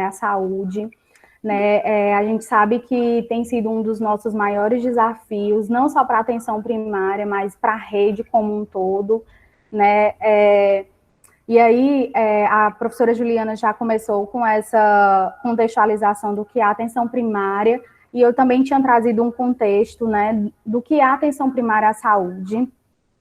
à saúde, né? A gente sabe que tem sido um dos nossos maiores desafios, não só para a atenção primária, mas para a rede como um todo, né? E aí, a professora Juliana já começou com essa contextualização do que é a atenção primária, e eu também tinha trazido um contexto, né, do que é a atenção primária à saúde,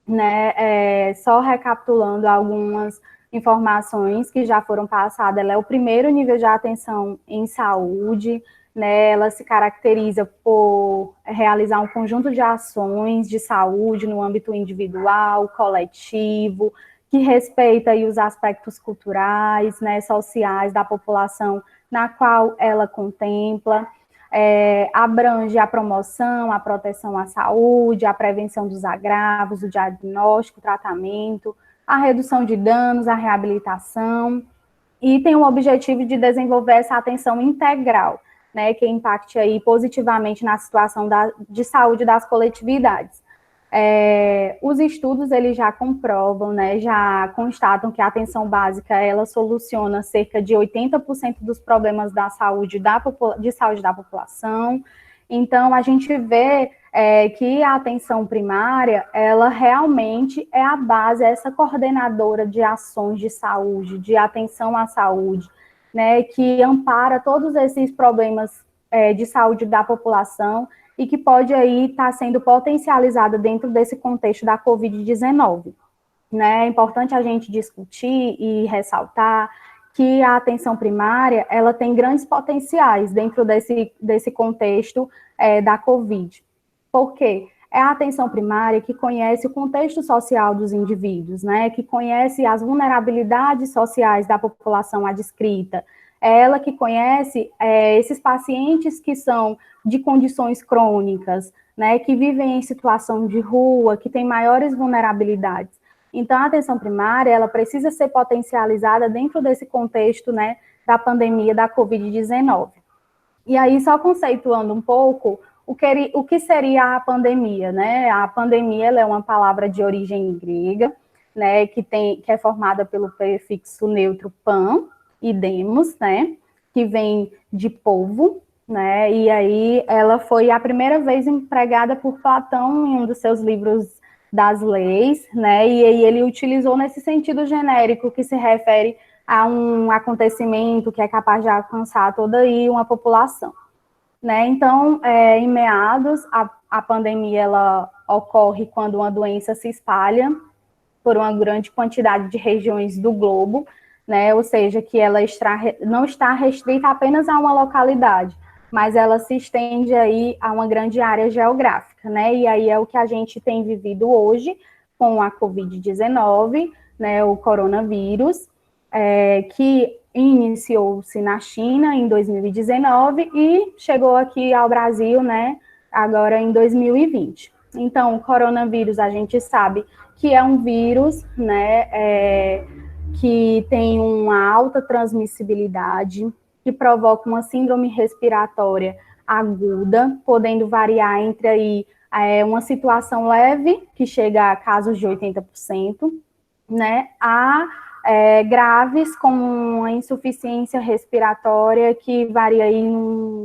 né, só recapitulando algumas informações que já foram passadas. Ela é o primeiro nível de atenção em saúde, né, ela se caracteriza por realizar um conjunto de ações de saúde no âmbito individual, coletivo, que respeita aí os aspectos culturais, né, sociais da população na qual ela contempla, abrange a promoção, a proteção à saúde, a prevenção dos agravos, o diagnóstico, o tratamento, a redução de danos, a reabilitação, e tem o objetivo de desenvolver essa atenção integral, né, que impacte aí positivamente na situação de saúde das coletividades. Os estudos, eles já comprovam, né, já constatam que a atenção básica, ela soluciona cerca de 80% dos problemas da saúde de saúde da população. Então, a gente vê que a atenção primária, ela realmente é a base, é essa coordenadora de ações de saúde, de atenção à saúde, né, que ampara todos esses problemas de saúde da população, e que pode aí estar sendo potencializada dentro desse contexto da Covid-19. Né? É importante a gente discutir e ressaltar que a atenção primária, ela tem grandes potenciais dentro desse contexto da Covid. Por quê? É a atenção primária que conhece o contexto social dos indivíduos, né? Que conhece as vulnerabilidades sociais da população adscrita, é ela que conhece esses pacientes que são de condições crônicas, né, que vivem em situação de rua, que têm maiores vulnerabilidades. Então, a atenção primária, ela precisa ser potencializada dentro desse contexto, né, da pandemia da Covid-19. E aí, só conceituando um pouco, o que seria a pandemia, né? A pandemia, ela é uma palavra de origem grega, né, que é formada pelo prefixo neutro pan e demos, né, que vem de povo, né, e aí ela foi a primeira vez empregada por Platão em um dos seus livros das leis, né, e aí ele utilizou nesse sentido genérico que se refere a um acontecimento que é capaz de alcançar toda aí uma população, né. Então, em meados, a pandemia, ela ocorre quando uma doença se espalha por uma grande quantidade de regiões do globo, né, ou seja, que ela não está restrita apenas a uma localidade, mas ela se estende aí a uma grande área geográfica, né, e aí é o que a gente tem vivido hoje com a Covid-19, né, o coronavírus, que iniciou-se na China em 2019 e chegou aqui ao Brasil, né, agora em 2020. Então, o coronavírus, a gente sabe que é um vírus, né, que tem uma alta transmissibilidade, que provoca uma síndrome respiratória aguda, podendo variar entre aí uma situação leve, que chega a casos de 80%, né, a graves, como a insuficiência respiratória, que varia aí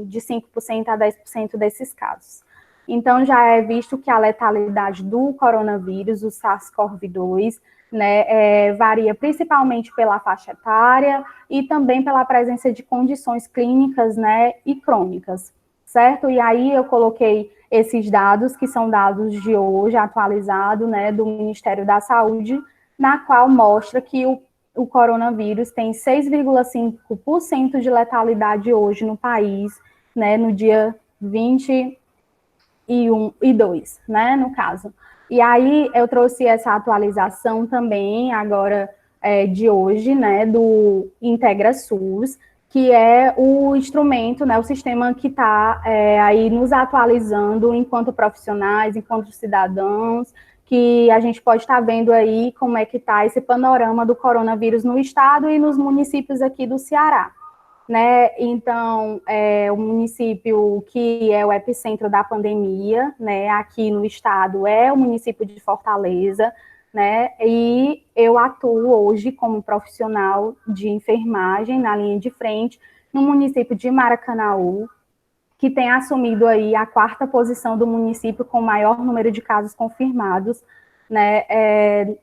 de 5% a 10% desses casos. Então, já é visto que a letalidade do coronavírus, o SARS-CoV-2, né, varia principalmente pela faixa etária e também pela presença de condições clínicas, né, e crônicas, certo? E aí eu coloquei esses dados, que são dados de hoje, atualizados, né, do Ministério da Saúde, na qual mostra que o coronavírus tem 6,5% de letalidade hoje no país, né, no dia 21 e 2, né, no caso. E aí eu trouxe essa atualização também, agora de hoje, né, do IntegraSUS, que é o instrumento, né, o sistema que está aí nos atualizando enquanto profissionais, enquanto cidadãos, que a gente pode estar vendo aí como é que está esse panorama do coronavírus no estado e nos municípios aqui do Ceará. Né? Então, o município que é o epicentro da pandemia, né, aqui no estado, é o município de Fortaleza, né, e eu atuo hoje como profissional de enfermagem na linha de frente, no município de Maracanaú, que tem assumido aí a 4ª posição do município com maior número de casos confirmados, né,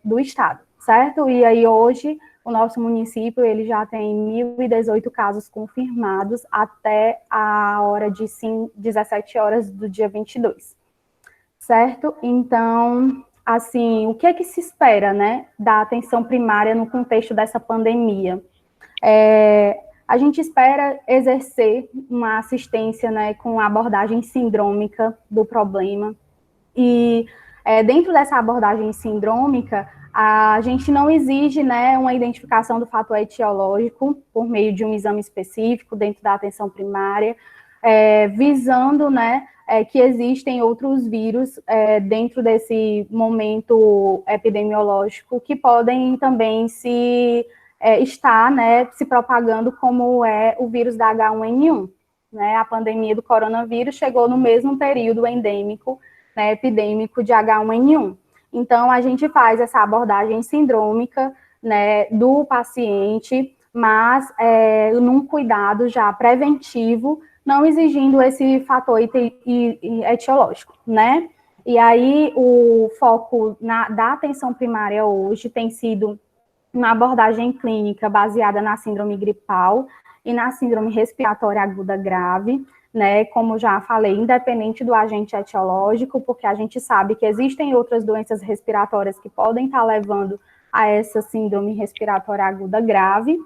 do estado, certo? E aí hoje o nosso município ele já tem 1.018 casos confirmados até a hora de 17 horas do dia 22, certo? Então, assim, o que é que se espera, né, da atenção primária no contexto dessa pandemia? A gente espera exercer uma assistência, né, com abordagem sindrômica do problema. E dentro dessa abordagem sindrômica, a gente não exige, né, uma identificação do fator etiológico por meio de um exame específico dentro da atenção primária, visando, né, que existem outros vírus dentro desse momento epidemiológico que podem também estar, né, se propagando, como é o vírus da H1N1. Né? A pandemia do coronavírus chegou no mesmo período endêmico, né, epidêmico de H1N1. Então, a gente faz essa abordagem sindrômica, né, do paciente, mas num cuidado já preventivo, não exigindo esse fator etiológico, né? E aí, o foco da atenção primária hoje tem sido uma abordagem clínica baseada na síndrome gripal e na síndrome respiratória aguda grave, né, como já falei, independente do agente etiológico, porque a gente sabe que existem outras doenças respiratórias que podem estar levando a essa síndrome respiratória aguda grave,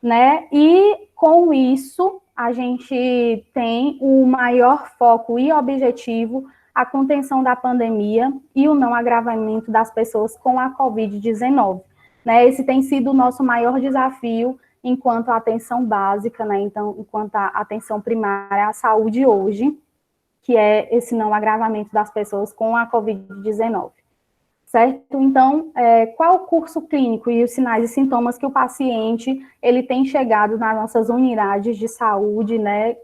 né, e com isso a gente tem o maior foco e objetivo a contenção da pandemia e o não agravamento das pessoas com a Covid-19. Né, esse tem sido o nosso maior desafio enquanto a atenção básica, né, então, enquanto a atenção primária à saúde hoje, que é esse não agravamento das pessoas com a Covid-19. Certo? Então, qual o curso clínico e os sinais e sintomas que o paciente ele tem chegado nas nossas unidades de saúde, né,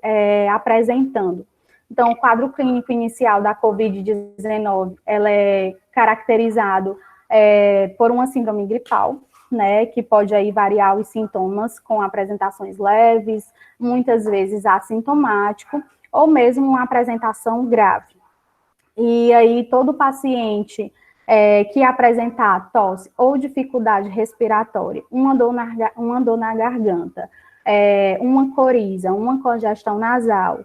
apresentando? Então, o quadro clínico inicial da Covid-19, ela é caracterizado por uma síndrome gripal, né, que pode aí variar os sintomas com apresentações leves, muitas vezes assintomático, ou mesmo uma apresentação grave. E aí, todo paciente que apresentar tosse ou dificuldade respiratória, uma dor na garganta, uma coriza, uma congestão nasal,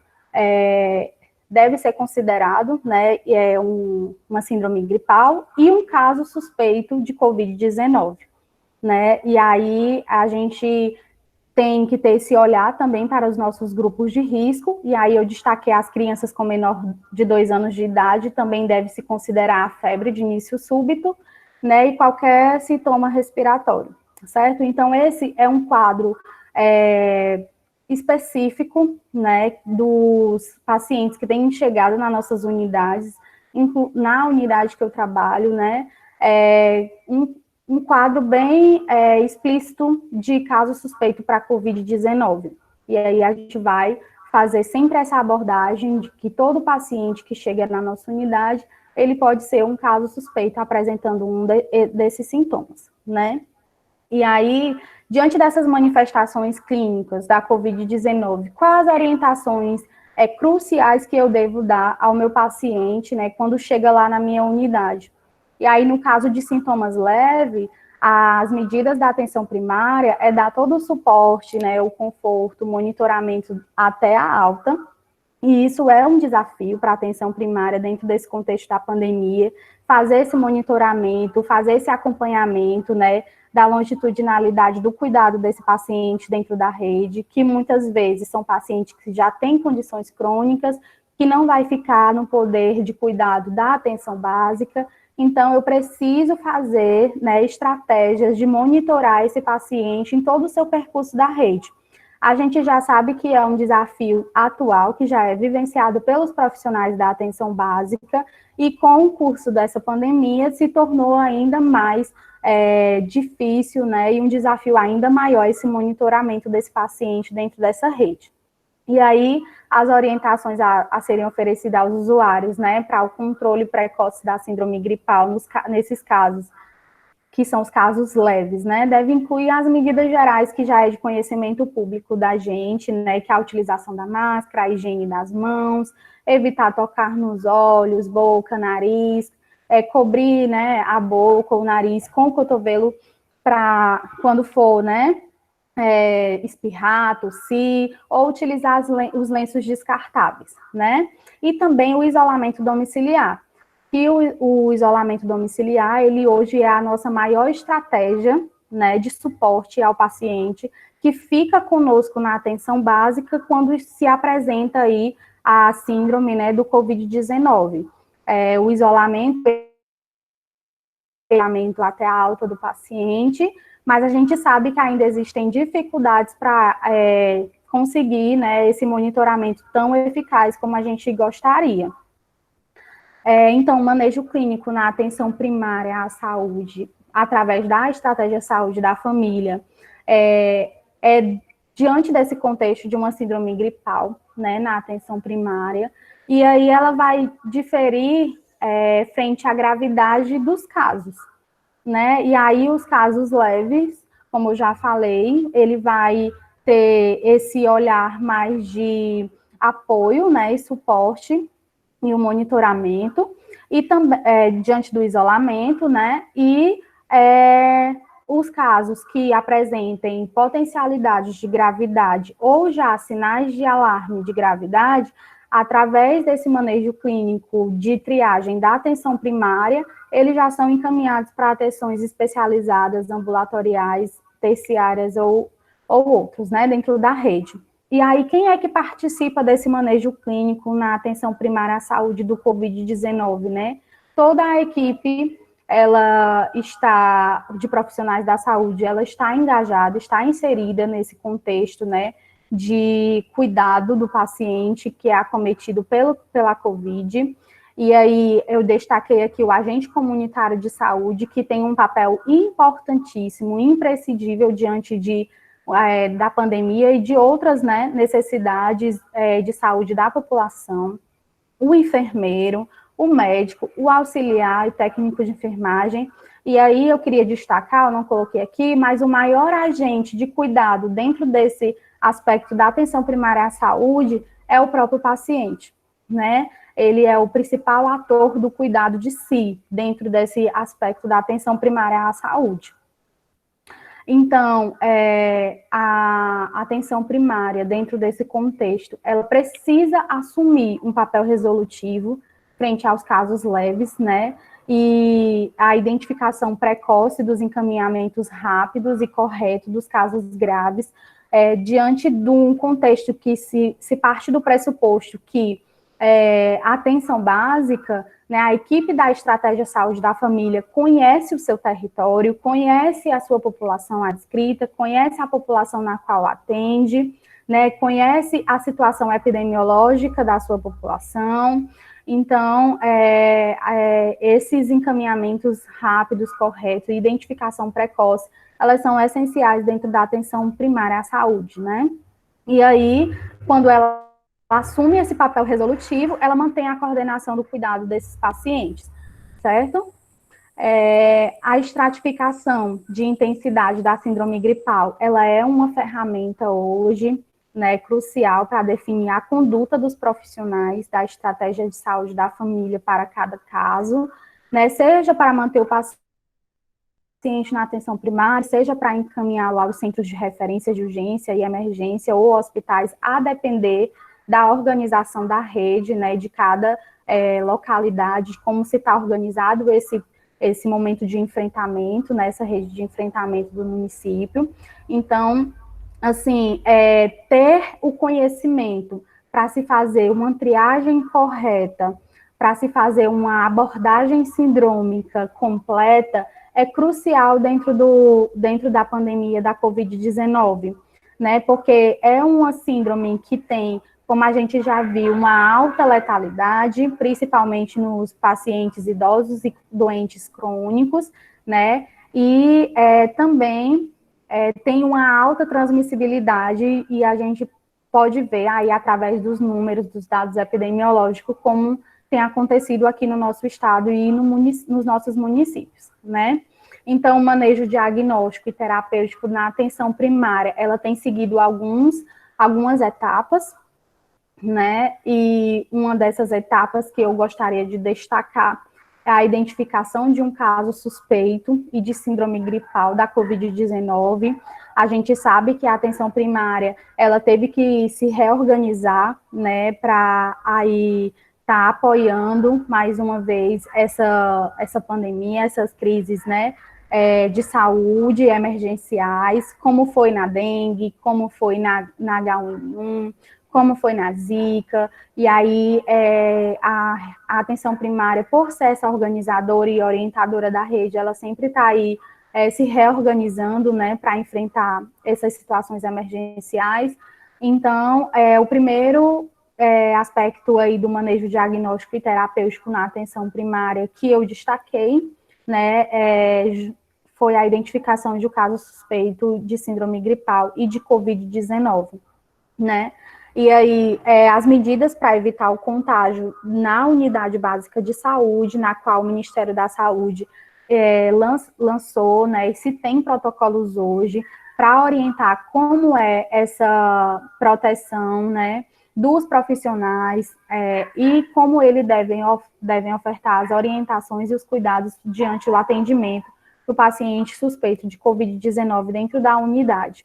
deve ser considerado, né, uma síndrome gripal e um caso suspeito de Covid-19, né, e aí a gente tem que ter esse olhar também para os nossos grupos de risco, e aí eu destaquei as crianças com menor de 2 anos de idade, também deve se considerar a febre de início súbito, né, e qualquer sintoma respiratório, certo? Então, esse é um quadro específico, né, dos pacientes que têm chegado nas nossas unidades, na unidade que eu trabalho, né, um quadro bem explícito de caso suspeito para Covid-19. E aí a gente vai fazer sempre essa abordagem de que todo paciente que chega na nossa unidade, ele pode ser um caso suspeito apresentando desses sintomas, né? E aí, diante dessas manifestações clínicas da Covid-19, quais as orientações cruciais que eu devo dar ao meu paciente, né, quando chega lá na minha unidade? E aí, no caso de sintomas leves, as medidas da atenção primária é dar todo o suporte, né, o conforto, o monitoramento até a alta. E isso é um desafio para a atenção primária dentro desse contexto da pandemia, fazer esse monitoramento, fazer esse acompanhamento, né, da longitudinalidade do cuidado desse paciente dentro da rede, que muitas vezes são pacientes que já têm condições crônicas, que não vai ficar no poder de cuidado da atenção básica. Então, eu preciso fazer, né, estratégias de monitorar esse paciente em todo o seu percurso da rede. A gente já sabe que é um desafio atual, que já é vivenciado pelos profissionais da atenção básica, e com o curso dessa pandemia se tornou ainda mais difícil, né, e um desafio ainda maior esse monitoramento desse paciente dentro dessa rede. E aí, as orientações a serem oferecidas aos usuários, né, para o controle precoce da síndrome gripal, nesses casos, que são os casos leves, né, deve incluir as medidas gerais que já é de conhecimento público da gente, né, que é a utilização da máscara, a higiene das mãos, evitar tocar nos olhos, boca, nariz, cobrir, né, a boca ou o nariz com o cotovelo para quando for, né, espirrar, tossir, ou utilizar os lenços descartáveis, né? E também o isolamento domiciliar. E o isolamento domiciliar, ele hoje é a nossa maior estratégia, né, de suporte ao paciente que fica conosco na atenção básica quando se apresenta aí a síndrome, né, do Covid-19. O isolamento até a alta do paciente, mas a gente sabe que ainda existem dificuldades para conseguir, né, esse monitoramento tão eficaz como a gente gostaria. Então, o manejo clínico na atenção primária à saúde, através da estratégia saúde da família, diante desse contexto de uma síndrome gripal, né, na atenção primária, e aí ela vai diferir frente à gravidade dos casos, né? E aí os casos leves, como eu já falei, ele vai ter esse olhar mais de apoio, né, e suporte e o monitoramento, e também diante do isolamento, né? E os casos que apresentem potencialidades de gravidade ou já sinais de alarme de gravidade, através desse manejo clínico de triagem da atenção primária, eles já são encaminhados para atenções especializadas, ambulatoriais, terciárias ou outros, né, dentro da rede. E aí, quem é que participa desse manejo clínico na atenção primária à saúde do Covid-19, né? Toda a equipe, ela está, de profissionais da saúde, ela está engajada, está inserida nesse contexto, né, de cuidado do paciente que é acometido pela Covid. E aí, eu destaquei aqui o agente comunitário de saúde, que tem um papel importantíssimo, imprescindível diante da pandemia e de outras, né, necessidades de saúde da população, o enfermeiro, o médico, o auxiliar e técnico de enfermagem. E aí eu queria destacar, eu não coloquei aqui, mas o maior agente de cuidado dentro desse aspecto da atenção primária à saúde é o próprio paciente, né? Ele é o principal ator do cuidado de si, dentro desse aspecto da atenção primária à saúde. Então, a atenção primária, dentro desse contexto, ela precisa assumir um papel resolutivo frente aos casos leves, né? E a identificação precoce dos encaminhamentos rápidos e corretos dos casos graves, diante de um contexto que se parte do pressuposto que a atenção básica, né, a equipe da estratégia saúde da família conhece o seu território, conhece a sua população adscrita, conhece a população na qual atende, né, conhece a situação epidemiológica da sua população. Então, esses encaminhamentos rápidos, corretos, identificação precoce, elas são essenciais dentro da atenção primária à saúde, né? E aí, quando ela assume esse papel resolutivo, ela mantém a coordenação do cuidado desses pacientes, certo? A estratificação de intensidade da síndrome gripal, ela é uma ferramenta hoje, né, crucial para definir a conduta dos profissionais da estratégia de saúde da família para cada caso, né, seja para manter o paciente na atenção primária, seja para encaminhá-lo aos centros de referência de urgência e emergência ou hospitais, a depender da organização da rede, né, de cada localidade, como se está organizado esse momento de enfrentamento, né, essa rede de enfrentamento do município. Então, assim, ter o conhecimento para se fazer uma triagem correta, para se fazer uma abordagem sindrômica completa, é crucial dentro da pandemia da Covid-19, né, porque é uma síndrome que tem, como a gente já viu, uma alta letalidade, principalmente nos pacientes idosos e doentes crônicos, né, e também tem uma alta transmissibilidade, e a gente pode ver aí através dos números, dos dados epidemiológicos, como tem acontecido aqui no nosso estado e nos nossos municípios, né. Então, o manejo diagnóstico e terapêutico na atenção primária, ela tem seguido algumas etapas, né? E uma dessas etapas que eu gostaria de destacar é a identificação de um caso suspeito e de síndrome gripal da Covid-19. A gente sabe que a atenção primária, ela teve que se reorganizar, né, para aí estar apoiando mais uma vez essa pandemia, essas crises, né, de saúde emergenciais, como foi na dengue, como foi na H1N1, como foi na Zika, e aí a atenção primária, por ser essa organizadora e orientadora da rede, ela sempre está aí se reorganizando, né, para enfrentar essas situações emergenciais. Então, o primeiro aspecto aí do manejo diagnóstico e terapêutico na atenção primária que eu destaquei, né, foi a identificação de um caso suspeito de síndrome gripal e de Covid-19, né? E aí, as medidas para evitar o contágio na unidade básica de saúde, na qual o Ministério da Saúde lançou, né, e se tem protocolos hoje para orientar como é essa proteção, né, dos profissionais e como eles devem ofertar as orientações e os cuidados diante do atendimento do paciente suspeito de Covid-19 dentro da unidade.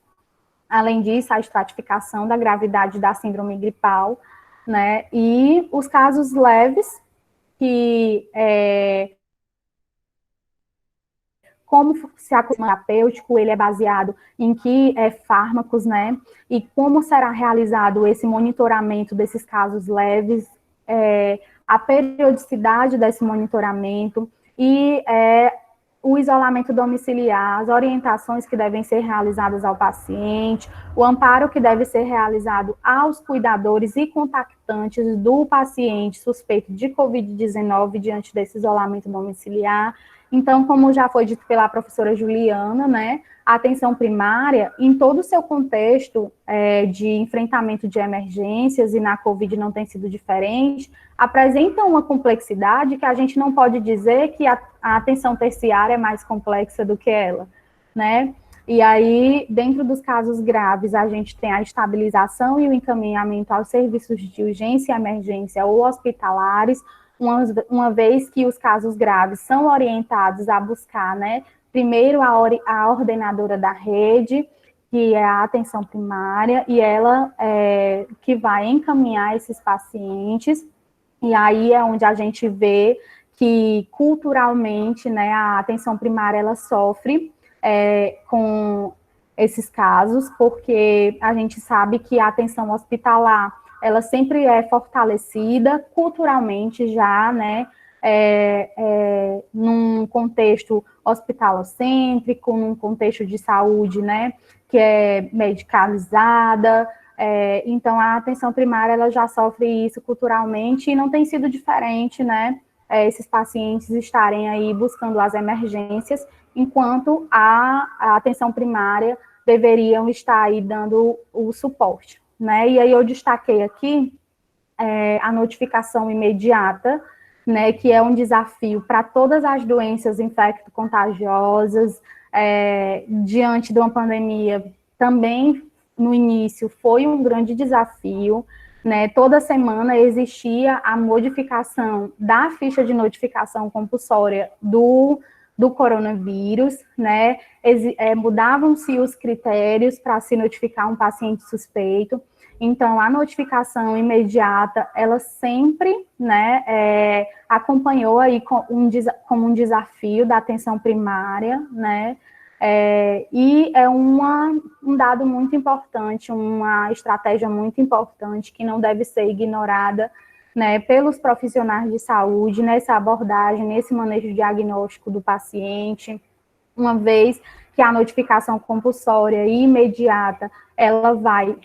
Além disso, a estratificação da gravidade da síndrome gripal, né, e os casos leves, que como se a terapêutico, ele é baseado em que fármacos, né, e como será realizado esse monitoramento desses casos leves, a periodicidade desse monitoramento e o isolamento domiciliar, as orientações que devem ser realizadas ao paciente, o amparo que deve ser realizado aos cuidadores e contactantes do paciente suspeito de Covid-19 diante desse isolamento domiciliar. Então, como já foi dito pela professora Juliana, né, a atenção primária, em todo o seu contexto de enfrentamento de emergências, e na Covid não tem sido diferente, apresenta uma complexidade que a gente não pode dizer que a atenção terciária é mais complexa do que ela, né? E aí, dentro dos casos graves, a gente tem a estabilização e o encaminhamento aos serviços de urgência e emergência ou hospitalares, uma vez que os casos graves são orientados a buscar, né, primeiro a ordenadora da rede, que é a atenção primária, e ela que vai encaminhar esses pacientes, e aí é onde a gente vê que culturalmente, né, a atenção primária ela sofre com esses casos, porque a gente sabe que a atenção hospitalar ela sempre é fortalecida culturalmente já, né, num contexto hospitalocêntrico, num contexto de saúde, né, que é medicalizada. Então, a atenção primária ela já sofre isso culturalmente e não tem sido diferente, né, esses pacientes estarem aí buscando as emergências, enquanto a atenção primária deveriam estar aí dando o suporte, né? E aí eu destaquei aqui a notificação imediata, né, que é um desafio para todas as doenças infecto-contagiosas, diante de uma pandemia, também no início foi um grande desafio, né, toda semana existia a modificação da ficha de notificação compulsória do coronavírus, né, mudavam-se os critérios para se notificar um paciente suspeito. Então, a notificação imediata, ela sempre, né, acompanhou aí como um desafio da atenção primária, né, e é um dado muito importante, uma estratégia muito importante que não deve ser ignorada, né, pelos profissionais de saúde nessa abordagem, nesse manejo diagnóstico do paciente, uma vez que a notificação compulsória e imediata, ela vai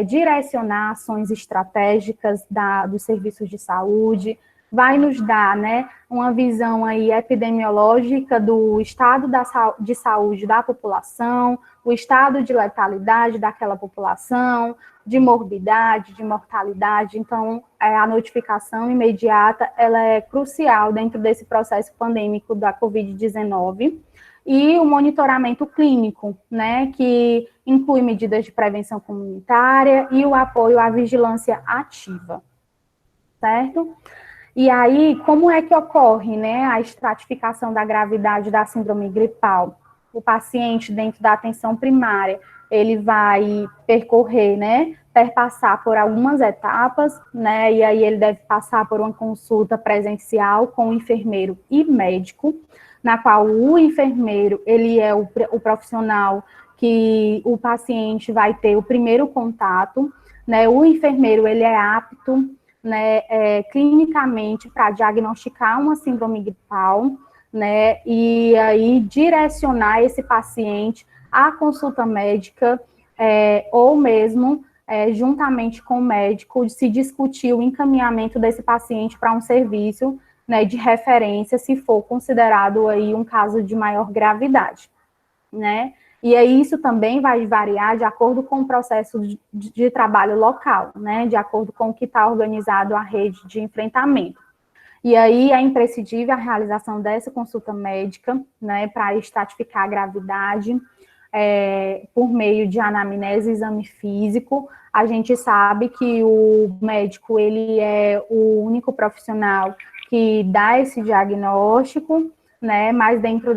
direcionar ações estratégicas dos serviços de saúde, vai nos dar, né, uma visão aí epidemiológica do estado de saúde da população, o estado de letalidade daquela população, de morbidade, de mortalidade. Então, a notificação imediata, ela é crucial dentro desse processo pandêmico da Covid-19. e o monitoramento clínico, né, que inclui medidas de prevenção comunitária e o apoio à vigilância ativa, certo? E aí, como é que ocorre, né, a estratificação da gravidade da síndrome gripal? O paciente, dentro da atenção primária, ele vai percorrer, né, perpassar por algumas etapas, né, e aí ele deve passar por uma consulta presencial com o enfermeiro e médico, na qual o enfermeiro, ele é o profissional que o paciente vai ter o primeiro contato, né, o enfermeiro, ele é apto, né, clinicamente para diagnosticar uma síndrome gripal, né, e aí direcionar esse paciente à consulta médica, ou mesmo, juntamente com o médico, se discutir o encaminhamento desse paciente para um serviço, né, de referência, se for considerado aí um caso de maior gravidade, né. E aí isso também vai variar de acordo com o processo de trabalho local, né, de acordo com o que está organizado a rede de enfrentamento. E aí é imprescindível a realização dessa consulta médica, né, para estratificar a gravidade, por meio de anamnese e exame físico. A gente sabe que o médico, ele é o único profissional que dá esse diagnóstico, né, mas dentro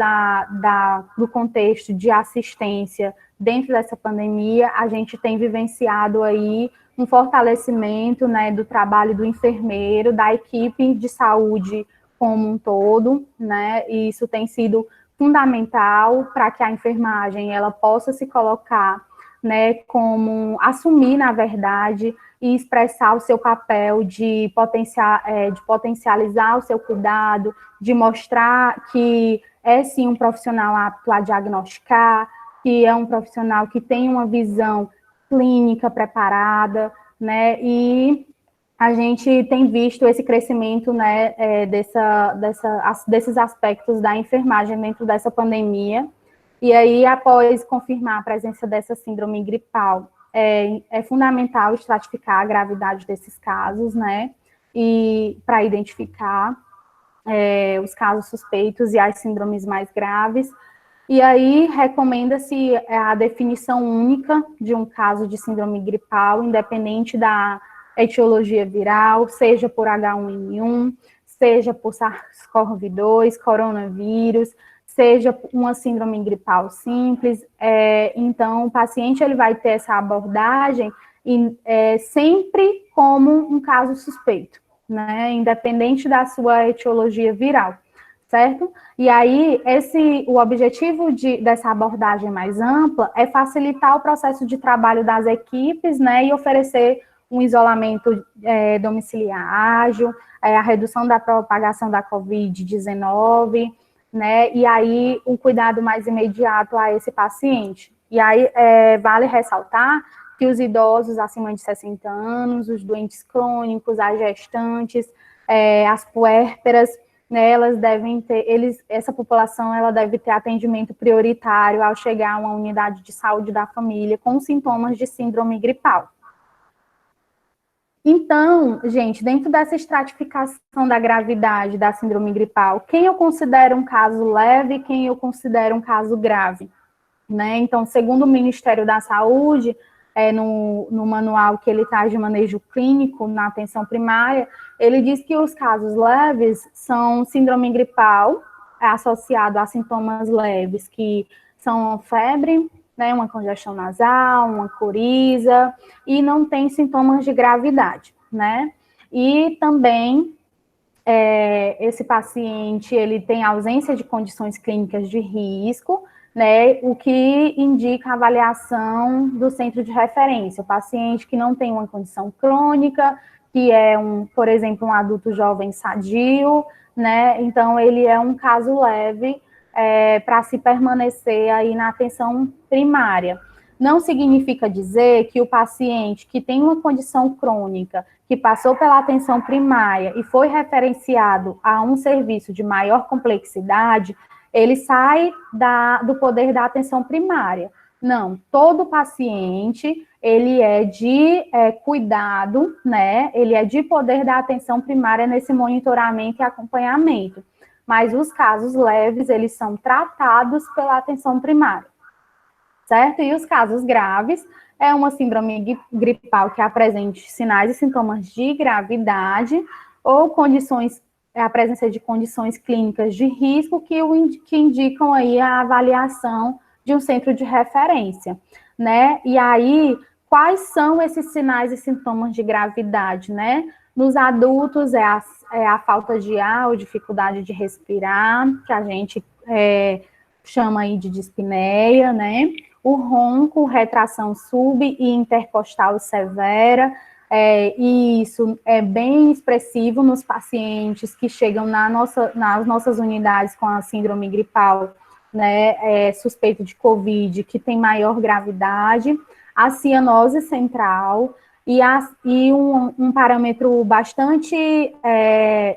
do contexto de assistência, dentro dessa pandemia, a gente tem vivenciado aí um fortalecimento, né, do trabalho do enfermeiro, da equipe de saúde como um todo, né, e isso tem sido fundamental para que a enfermagem ela possa se colocar, né, como assumir, na verdade, e expressar o seu papel de potencializar o seu cuidado, de mostrar que é sim um profissional apto a diagnosticar, que é um profissional que tem uma visão clínica preparada, né, e a gente tem visto esse crescimento, né, desses aspectos da enfermagem dentro dessa pandemia. E aí, após confirmar a presença dessa síndrome gripal, é fundamental estratificar a gravidade desses casos, né, e para identificar os casos suspeitos e as síndromes mais graves. E aí, recomenda-se a definição única de um caso de síndrome gripal, independente da etiologia viral, seja por H1N1, seja por SARS-CoV-2, coronavírus, seja uma síndrome gripal simples. Então, o paciente ele vai ter essa abordagem sempre como um caso suspeito, né, independente da sua etiologia viral, certo? E aí, o objetivo dessa abordagem mais ampla é facilitar o processo de trabalho das equipes, né, e oferecer um isolamento domiciliar ágil, a redução da propagação da Covid-19, né, e aí um cuidado mais imediato a esse paciente. E aí vale ressaltar que os idosos acima de 60 anos, os doentes crônicos, as gestantes, as puérperas, né, elas devem ter, essa população ela deve ter atendimento prioritário ao chegar a uma unidade de saúde da família com sintomas de síndrome gripal. Então, gente, dentro dessa estratificação da gravidade da síndrome gripal, quem eu considero um caso leve e quem eu considero um caso grave, né? Então, segundo o Ministério da Saúde, no manual que ele traz de manejo clínico na atenção primária, ele diz que os casos leves são síndrome gripal, associado a sintomas leves, que são febre, né, uma congestão nasal, uma coriza, e não tem sintomas de gravidade, né? E também esse paciente ele tem ausência de condições clínicas de risco, né, o que indica a avaliação do centro de referência. O paciente que não tem uma condição crônica, que é, por exemplo, um adulto jovem sadio, né, então ele é um caso leve para se permanecer aí na atenção primária. Não significa dizer que o paciente que tem uma condição crônica, que passou pela atenção primária e foi referenciado a um serviço de maior complexidade, ele sai do poder da atenção primária. Não, todo paciente, ele é de cuidado, né? Ele é de poder da atenção primária nesse monitoramento e acompanhamento. mas os casos leves, eles são tratados pela atenção primária, certo? E os casos graves é uma síndrome gripal que apresente sinais e sintomas de gravidade ou condições, a presença de condições clínicas de risco que indicam aí a avaliação de um centro de referência, né? E aí, quais são esses sinais e sintomas de gravidade, né? Nos adultos é a falta de ar ou dificuldade de respirar, que a gente chama aí de dispneia, né? O ronco, retração sub e intercostal severa, e isso é bem expressivo nos pacientes que chegam nas nossas unidades com a síndrome gripal, né, suspeito de COVID, que tem maior gravidade, a cianose central, e um parâmetro bastante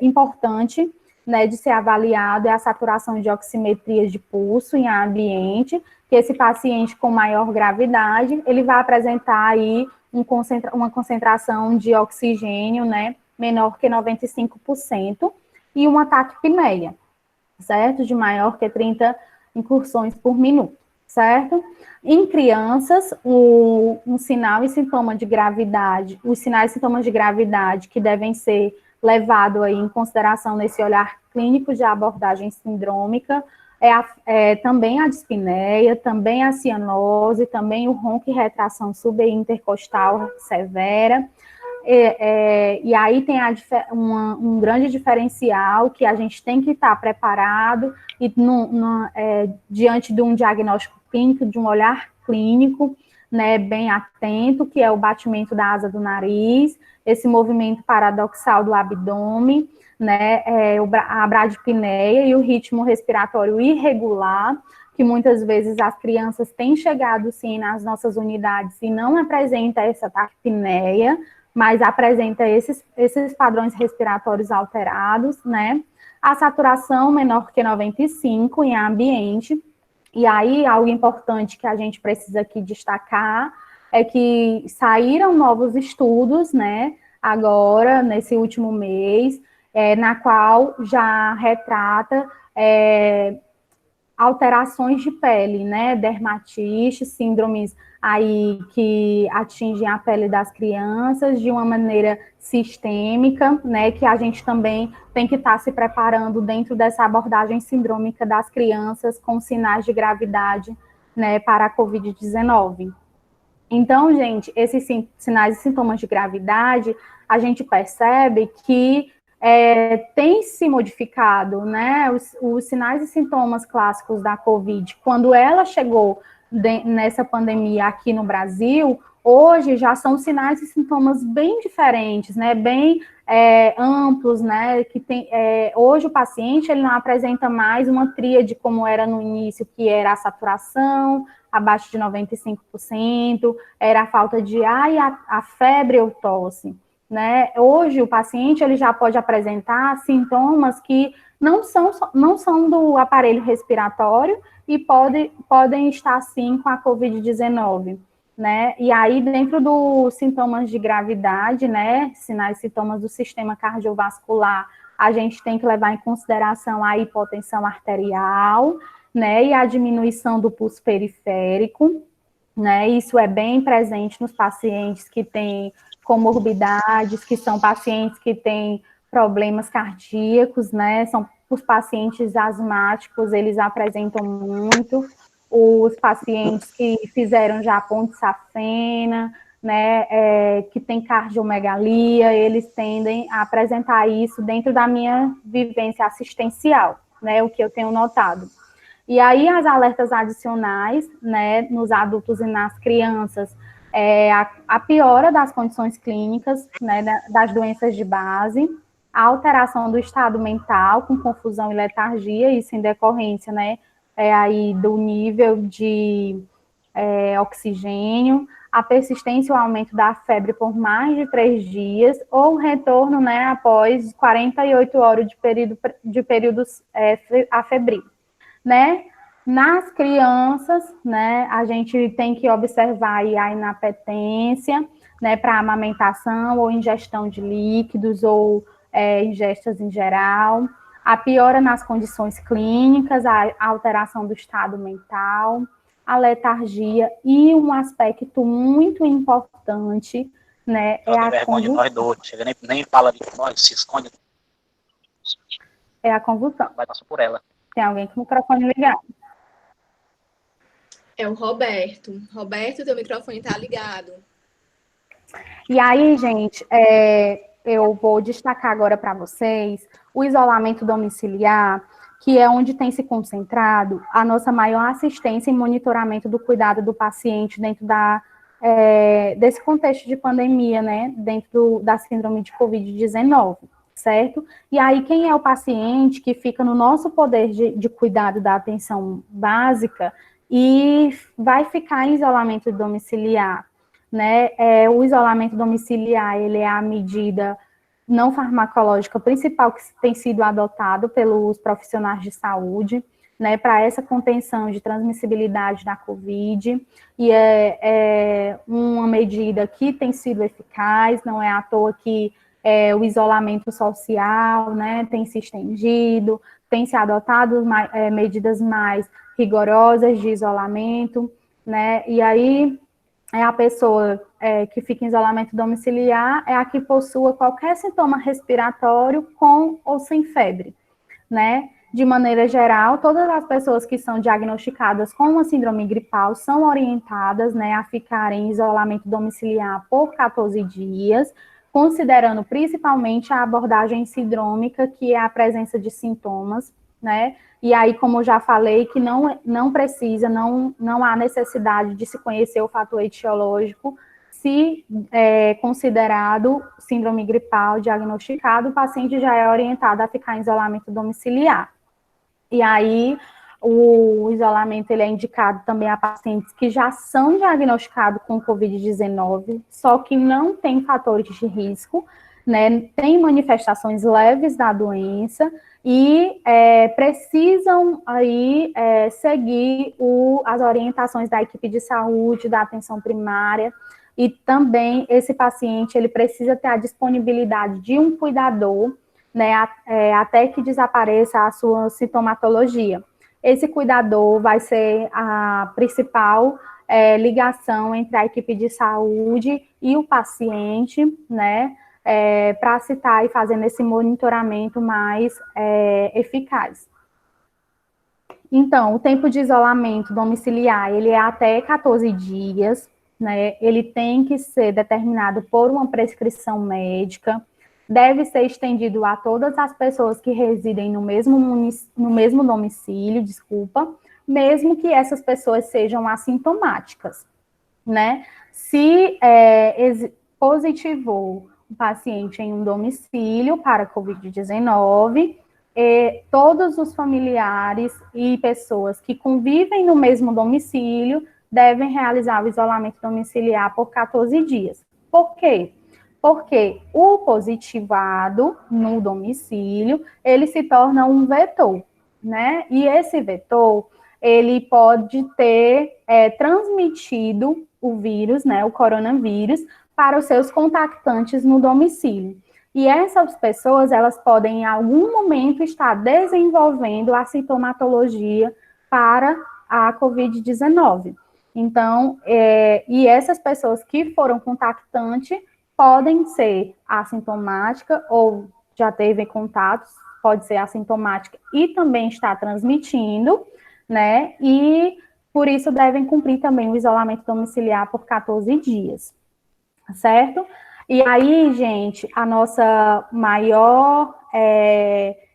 importante, né, de ser avaliado é a saturação de oximetria de pulso em ambiente, que esse paciente com maior gravidade, ele vai apresentar aí uma concentração de oxigênio, né, menor que 95%, e uma taquipneia, certo? De maior que 30 incursões por minuto, certo? Em crianças, um sinal e sintoma de gravidade, os sinais e sintomas de gravidade que devem ser levados aí em consideração nesse olhar clínico de abordagem sindrômica, também a dispneia, também a cianose, também o ronco e retração subintercostal severa. E aí tem um grande diferencial que a gente tem que estar preparado e diante de um diagnóstico clínico, de um olhar clínico, né, bem atento, que é o batimento da asa do nariz, esse movimento paradoxal do abdômen, né, a bradipneia e o ritmo respiratório irregular, que muitas vezes as crianças têm chegado, sim, nas nossas unidades e não apresenta essa taquipneia, mas apresenta esses padrões respiratórios alterados, né? A saturação menor que 95 em ambiente. E aí, algo importante que a gente precisa aqui destacar é que saíram novos estudos, né? Agora, nesse último mês, na qual já retrata alterações de pele, né, dermatite, síndromes aí que atingem a pele das crianças de uma maneira sistêmica, né, que a gente também tem que estar se preparando dentro dessa abordagem sindrômica das crianças com sinais de gravidade, né, para a COVID-19. Então, gente, esses sinais e sintomas de gravidade, a gente percebe que tem se modificado, né? Os sinais e sintomas clássicos da Covid, quando ela chegou nessa pandemia aqui no Brasil, hoje já são sinais e sintomas bem diferentes, né? Bem amplos, né? Que hoje o paciente ele não apresenta mais uma tríade como era no início, que era a saturação abaixo de 95%, era a falta de ar e a febre ou tosse. Né? Hoje, o paciente ele já pode apresentar sintomas que não são do aparelho respiratório e podem estar, sim, com a COVID-19. Né? E aí, dentro dos sintomas de gravidade, né, sinais e sintomas do sistema cardiovascular, a gente tem que levar em consideração a hipotensão arterial, né, e a diminuição do pulso periférico, né? Isso é bem presente nos pacientes que têm comorbidades, que são pacientes que têm problemas cardíacos, né? São os pacientes asmáticos, eles apresentam muito. Os pacientes que fizeram já ponte safena, né? Que tem cardiomegalia, eles tendem a apresentar isso dentro da minha vivência assistencial, né? O que eu tenho notado. E aí, as alertas adicionais, né, nos adultos e nas crianças, a piora das condições clínicas, né, das doenças de base, a alteração do estado mental, com confusão e letargia, isso em decorrência, né, aí do nível de oxigênio, a persistência e o aumento da febre por mais de 3 dias, ou o retorno, né, após 48 horas de períodos afebril. Né? Nas crianças, né, a gente tem que observar aí a inapetência, né, para amamentação ou ingestão de líquidos ou ingestas em geral, a piora nas condições clínicas, a alteração do estado mental, a letargia e um aspecto muito importante, né, é a vergonha de nós dois, chega nem fala de nós, se esconde. É a convulsão. Vai passar por ela. Tem alguém com o microfone ligado? É o Roberto. Roberto, teu microfone está ligado. E aí, gente, eu vou destacar agora para vocês o isolamento domiciliar, que é onde tem se concentrado a nossa maior assistência e monitoramento do cuidado do paciente dentro desse contexto de pandemia, né, dentro da síndrome de Covid-19, certo? E aí, quem é o paciente que fica no nosso poder de cuidado da atenção básica e vai ficar em isolamento domiciliar? Né? O isolamento domiciliar, ele é a medida não farmacológica principal que tem sido adotado pelos profissionais de saúde, né, para essa contenção de transmissibilidade da Covid, e é uma medida que tem sido eficaz, não é à toa que o isolamento social, né, tem se estendido, tem se adotado medidas mais rigorosas de isolamento, né, e aí a pessoa que fica em isolamento domiciliar é a que possua qualquer sintoma respiratório com ou sem febre, né? De maneira geral, todas as pessoas que são diagnosticadas com uma síndrome gripal são orientadas, né, a ficarem em isolamento domiciliar por 14 dias, considerando principalmente a abordagem sindrômica, que é a presença de sintomas, né? E aí, como eu já falei, que não precisa, não há necessidade de se conhecer o fator etiológico, se considerado síndrome gripal diagnosticado, o paciente já é orientado a ficar em isolamento domiciliar. E aí, o isolamento ele é indicado também a pacientes que já são diagnosticados com Covid-19, só que não têm fatores de risco, né, tem manifestações leves da doença e precisam aí seguir as orientações da equipe de saúde, da atenção primária, e também esse paciente ele precisa ter a disponibilidade de um cuidador, né, até que desapareça a sua sintomatologia. Esse cuidador vai ser a principal ligação entre a equipe de saúde e o paciente, né, para se estar fazendo esse monitoramento mais eficaz. Então, o tempo de isolamento domiciliar, ele é até 14 dias, né, ele tem que ser determinado por uma prescrição médica, deve ser estendido a todas as pessoas que residem no mesmo domicílio, mesmo que essas pessoas sejam assintomáticas, né? Se positivou o paciente em um domicílio para Covid-19, todos os familiares e pessoas que convivem no mesmo domicílio devem realizar o isolamento domiciliar por 14 dias. Por quê? Porque o positivado no domicílio, ele se torna um vetor, né? E esse vetor, ele pode ter transmitido o vírus, né, o coronavírus, para os seus contactantes no domicílio. E essas pessoas, elas podem, em algum momento, estar desenvolvendo a sintomatologia para a Covid-19. Então, e essas pessoas que foram contactantes podem ser assintomática ou já teve contatos, pode ser assintomática e também está transmitindo, né? E por isso devem cumprir também o isolamento domiciliar por 14 dias, certo? E aí, gente, a nossa maior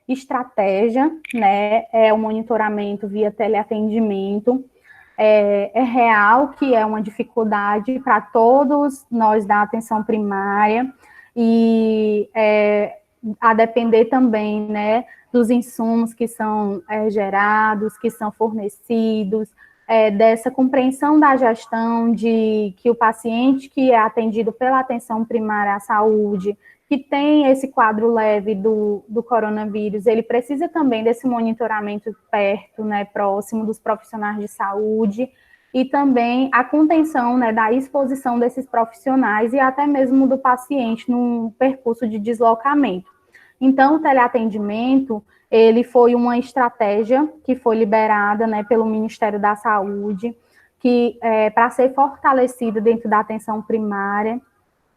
estratégia, né, é o monitoramento via teleatendimento. É real que é uma dificuldade para todos nós da atenção primária e a depender também, né, dos insumos que são gerados, que são fornecidos, dessa compreensão da gestão de que o paciente que é atendido pela atenção primária à saúde, que tem esse quadro leve do coronavírus, ele precisa também desse monitoramento perto, né, próximo dos profissionais de saúde, e também a contenção, né, da exposição desses profissionais e até mesmo do paciente num percurso de deslocamento. Então, o teleatendimento, ele foi uma estratégia que foi liberada, né, pelo Ministério da Saúde, que para ser fortalecida dentro da atenção primária,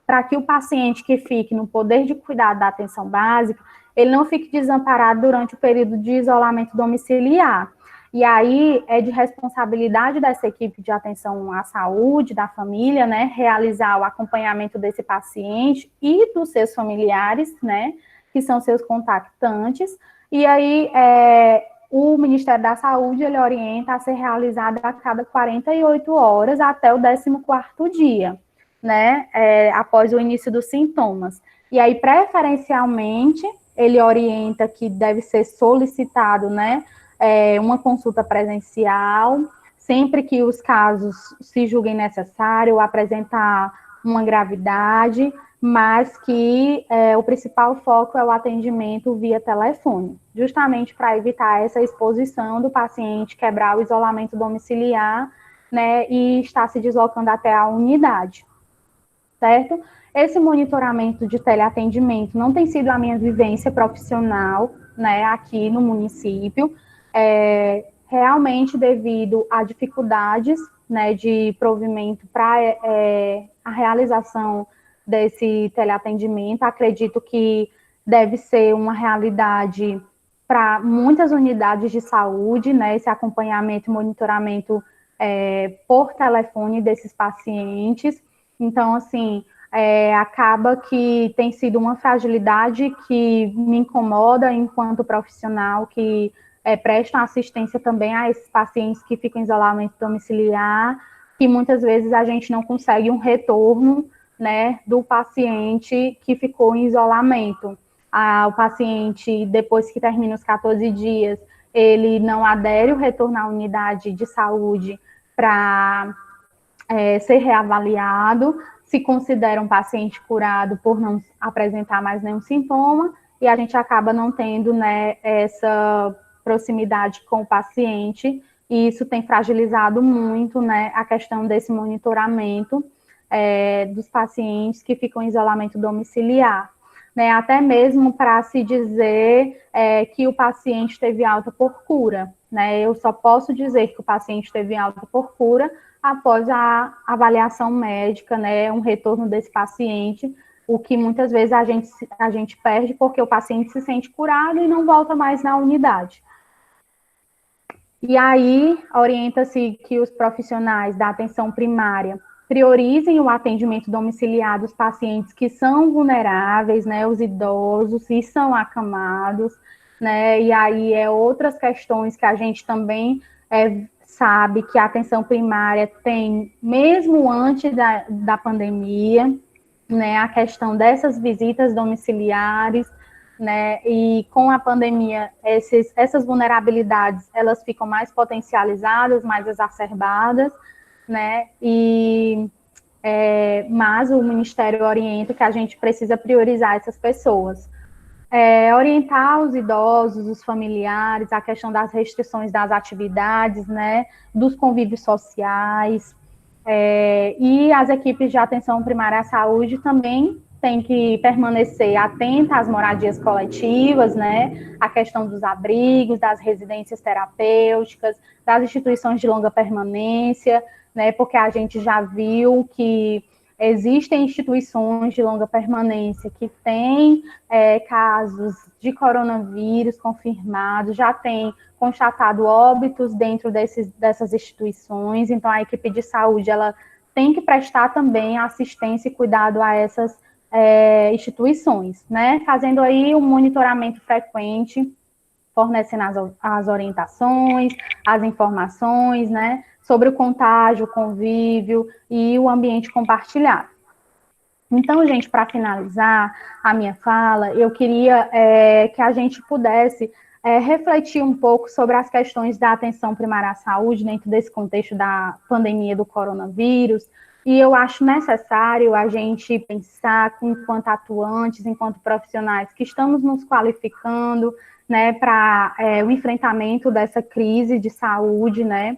para que o paciente que fique no poder de cuidado da atenção básica, ele não fique desamparado durante o período de isolamento domiciliar. E aí é de responsabilidade dessa equipe de atenção à saúde, da família, né, realizar o acompanhamento desse paciente e dos seus familiares, né, que são seus contactantes. E aí o Ministério da Saúde, ele orienta a ser realizada a cada 48 horas até o 14º dia, né, após o início dos sintomas. E aí, preferencialmente, ele orienta que deve ser solicitado, né, uma consulta presencial, sempre que os casos se julguem necessário, apresentar uma gravidade, mas que o principal foco é o atendimento via telefone, justamente para evitar essa exposição do paciente, quebrar o isolamento domiciliar, né, e estar se deslocando até a unidade, certo? Esse monitoramento de teleatendimento não tem sido a minha vivência profissional, né, aqui no município, realmente devido a dificuldades, né, de provimento para a realização desse teleatendimento. Acredito que deve ser uma realidade para muitas unidades de saúde, né, esse acompanhamento e monitoramento por telefone desses pacientes. Então, assim, acaba que tem sido uma fragilidade que me incomoda enquanto profissional que prestam assistência também a esses pacientes que ficam em isolamento domiciliar, que muitas vezes a gente não consegue um retorno, né, do paciente que ficou em isolamento. O paciente, depois que termina os 14 dias, ele não adere o retorno à unidade de saúde para ser reavaliado, se considera um paciente curado por não apresentar mais nenhum sintoma, e a gente acaba não tendo, né, essa proximidade com o paciente, e isso tem fragilizado muito, né, a questão desse monitoramento dos pacientes que ficam em isolamento domiciliar, né, até mesmo para se dizer que o paciente teve alta por cura, né, eu só posso dizer que o paciente teve alta por cura após a avaliação médica, né, um retorno desse paciente, o que muitas vezes a gente perde porque o paciente se sente curado e não volta mais na unidade. E aí, orienta-se que os profissionais da atenção primária priorizem o atendimento domiciliar dos pacientes que são vulneráveis, né, os idosos e são acamados, né, e aí outras questões que a gente também sabe que a atenção primária tem, mesmo antes da pandemia, né, a questão dessas visitas domiciliares, né, e com a pandemia, essas vulnerabilidades, elas ficam mais potencializadas, mais exacerbadas, né, mas o Ministério orienta que a gente precisa priorizar essas pessoas. Orientar os idosos, os familiares, a questão das restrições das atividades, né, dos convívios sociais, e as equipes de atenção primária à saúde também têm que permanecer atenta às moradias coletivas, né, a questão dos abrigos, das residências terapêuticas, das instituições de longa permanência, né, porque a gente já viu que existem instituições de longa permanência que têm casos de coronavírus confirmados, já tem constatado óbitos dentro dessas instituições, então a equipe de saúde ela tem que prestar também assistência e cuidado a essas instituições, né? Fazendo aí um monitoramento frequente, fornecendo as orientações, as informações, né, sobre o contágio, o convívio e o ambiente compartilhado. Então, gente, para finalizar a minha fala, eu queria que a gente pudesse refletir um pouco sobre as questões da atenção primária à saúde dentro desse contexto da pandemia do coronavírus, e eu acho necessário a gente pensar, enquanto atuantes, enquanto profissionais que estamos nos qualificando, né, para o enfrentamento dessa crise de saúde, né,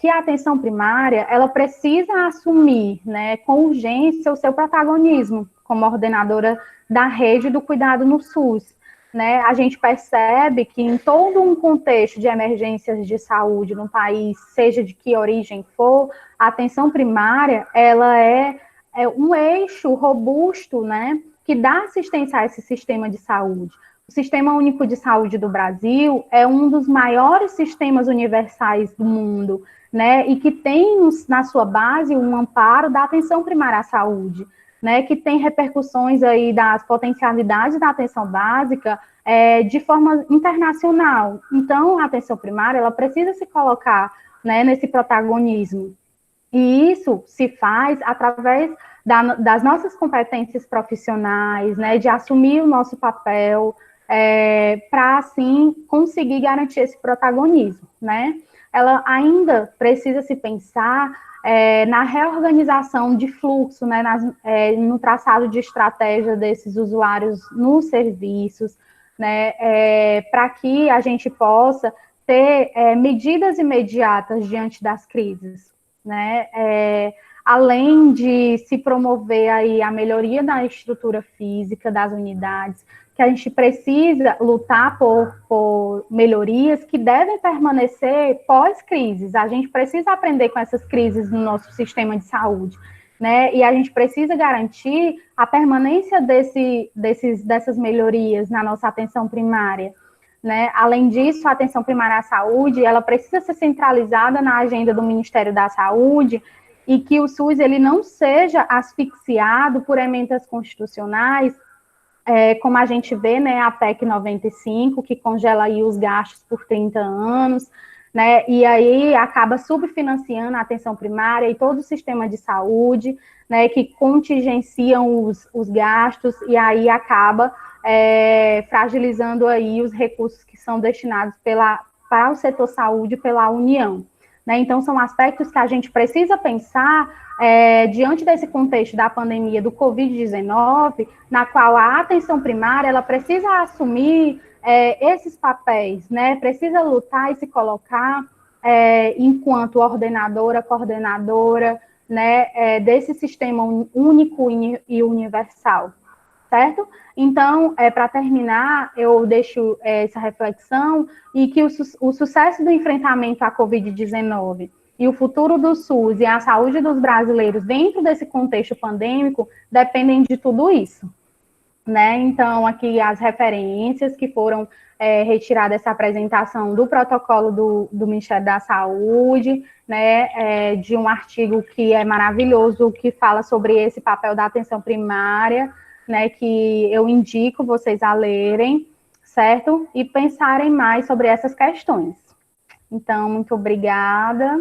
que a atenção primária, ela precisa assumir, né, com urgência o seu protagonismo como ordenadora da rede do cuidado no SUS, né? A gente percebe que em todo um contexto de emergências de saúde no país, seja de que origem for, a atenção primária, ela é um eixo robusto, né, que dá assistência a esse sistema de saúde. O Sistema Único de Saúde do Brasil é um dos maiores sistemas universais do mundo, né, e que tem na sua base um amparo da atenção primária à saúde, né, que tem repercussões aí das potencialidades da atenção básica de forma internacional. Então, a atenção primária, ela precisa se colocar, né, nesse protagonismo. E isso se faz através das nossas competências profissionais, né, de assumir o nosso papel, para, assim, conseguir garantir esse protagonismo, né. Ela ainda precisa se pensar na reorganização de fluxo, né, no traçado de estratégia desses usuários nos serviços, né, para que a gente possa ter medidas imediatas diante das crises, né, além de se promover aí a melhoria da estrutura física das unidades, que a gente precisa lutar por melhorias que devem permanecer pós-crises. A gente precisa aprender com essas crises no nosso sistema de saúde, né? E a gente precisa garantir a permanência dessas melhorias na nossa atenção primária, né? Além disso, a atenção primária à saúde, ela precisa ser centralizada na agenda do Ministério da Saúde e que o SUS ele não seja asfixiado por emendas constitucionais, como a gente vê, né, a PEC 95, que congela aí os gastos por 30 anos, né, e aí acaba subfinanciando a atenção primária e todo o sistema de saúde, né, que contingenciam os gastos, e aí acaba fragilizando aí os recursos que são destinados para o setor saúde pela União, né. Então, são aspectos que a gente precisa pensar diante desse contexto da pandemia do Covid-19, na qual a atenção primária ela precisa assumir esses papéis, né? Precisa lutar e se colocar enquanto ordenadora, coordenadora, né? Desse sistema único e universal, certo? Então, para terminar, eu deixo essa reflexão e que o sucesso do enfrentamento à Covid-19 e o futuro do SUS e a saúde dos brasileiros dentro desse contexto pandêmico dependem de tudo isso, né? Então, aqui as referências que foram retiradas dessa apresentação do protocolo do Ministério da Saúde, né? De um artigo que é maravilhoso, que fala sobre esse papel da atenção primária, né? Que eu indico vocês a lerem, certo? E pensarem mais sobre essas questões. Então, muito obrigada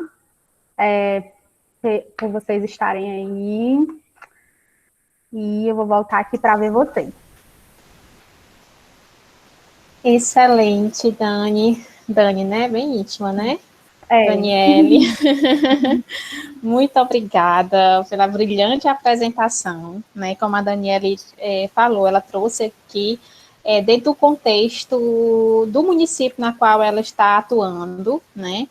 por vocês estarem aí. E eu vou voltar aqui para ver vocês. Excelente, Dani. Dani, né? Bem íntima, né? Daniele. Muito obrigada pela brilhante apresentação, né? Como a Daniele falou, ela trouxe aqui dentro do contexto do município na qual ela está atuando, né?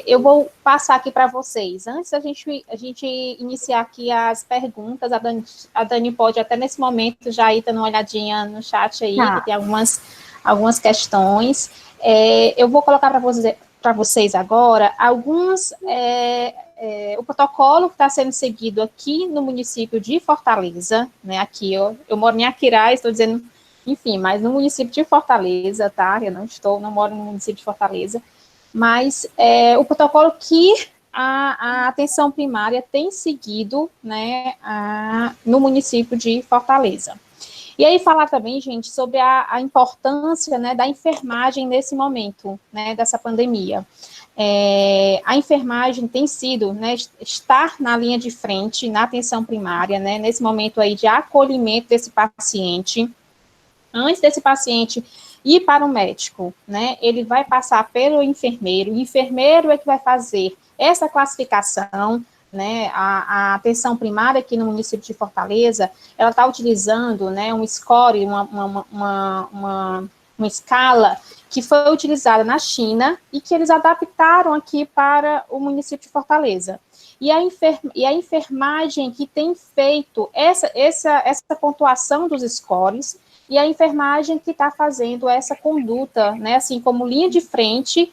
Eu vou passar aqui para vocês. Antes a gente iniciar aqui as perguntas, a Dani pode até nesse momento já ir dando uma olhadinha no chat aí, que tem algumas questões. Eu vou colocar para vocês agora alguns... o protocolo que está sendo seguido aqui no município de Fortaleza, né? Aqui, eu moro em Aquiraz, estou dizendo... Enfim, mas no município de Fortaleza, tá? Eu não moro no município de Fortaleza, mas o protocolo que a atenção primária tem seguido, né, no município de Fortaleza. E aí falar também, gente, sobre a importância, né, da enfermagem nesse momento, né, dessa pandemia. A enfermagem tem sido, né, estar na linha de frente, na atenção primária, né, nesse momento aí de acolhimento desse paciente. Antes desse paciente ir para o médico, né, ele vai passar pelo enfermeiro, o enfermeiro é que vai fazer essa classificação, né, a atenção primária aqui no município de Fortaleza, ela está utilizando, né, um score, uma escala que foi utilizada na China e que eles adaptaram aqui para o município de Fortaleza. e a enfermagem que tem feito essa pontuação dos scores, e a enfermagem que está fazendo essa conduta, né, assim, como linha de frente,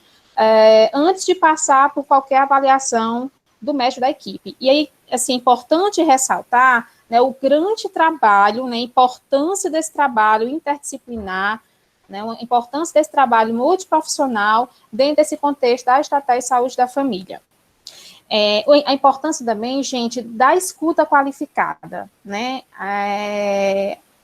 antes de passar por qualquer avaliação do médico da equipe. E aí, assim, é importante ressaltar, né, o grande trabalho, né, a importância desse trabalho interdisciplinar, né, a importância desse trabalho multiprofissional dentro desse contexto da estratégia de saúde da família. A importância também, gente, da escuta qualificada, né,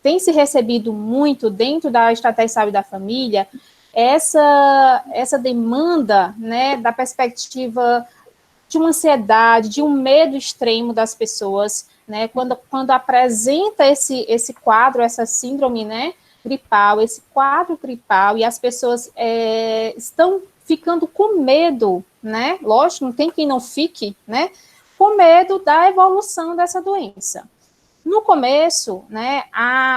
tem se recebido muito dentro da estratégia de saúde da família essa demanda, né, da perspectiva de uma ansiedade, de um medo extremo das pessoas, né, quando apresenta esse quadro, essa síndrome, né, gripal, esse quadro gripal, e as pessoas estão ficando com medo, né, lógico, não tem quem não fique, né, com medo da evolução dessa doença. No começo, né,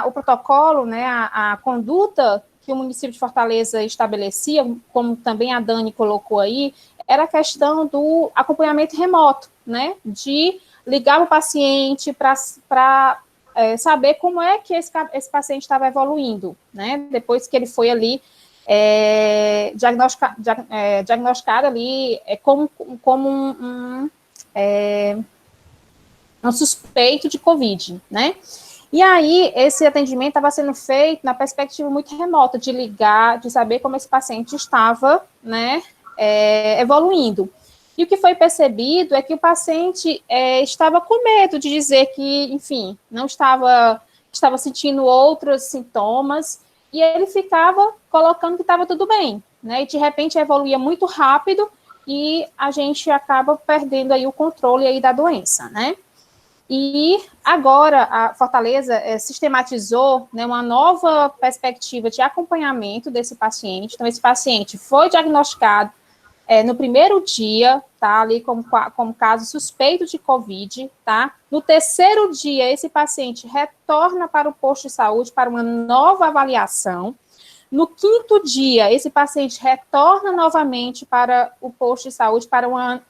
o protocolo, né, a conduta que o município de Fortaleza estabelecia, como também a Dani colocou aí, era a questão do acompanhamento remoto, né, de ligar o paciente para saber como é que esse paciente estava evoluindo, né, depois que ele foi ali diagnosticado ali como um suspeito de COVID, né? E aí, esse atendimento estava sendo feito na perspectiva muito remota, de ligar, de saber como esse paciente estava, né, evoluindo. E o que foi percebido é que o paciente estava com medo de dizer que, enfim, não estava sentindo outros sintomas, e ele ficava colocando que estava tudo bem, né? E de repente evoluía muito rápido e a gente acaba perdendo aí o controle aí da doença, né? E agora a Fortaleza sistematizou, né, uma nova perspectiva de acompanhamento desse paciente. Então, esse paciente foi diagnosticado no primeiro dia, tá, ali como caso suspeito de COVID, tá? No terceiro dia, esse paciente retorna para o posto de saúde para uma nova avaliação. No quinto dia, esse paciente retorna novamente para o posto de saúde para uma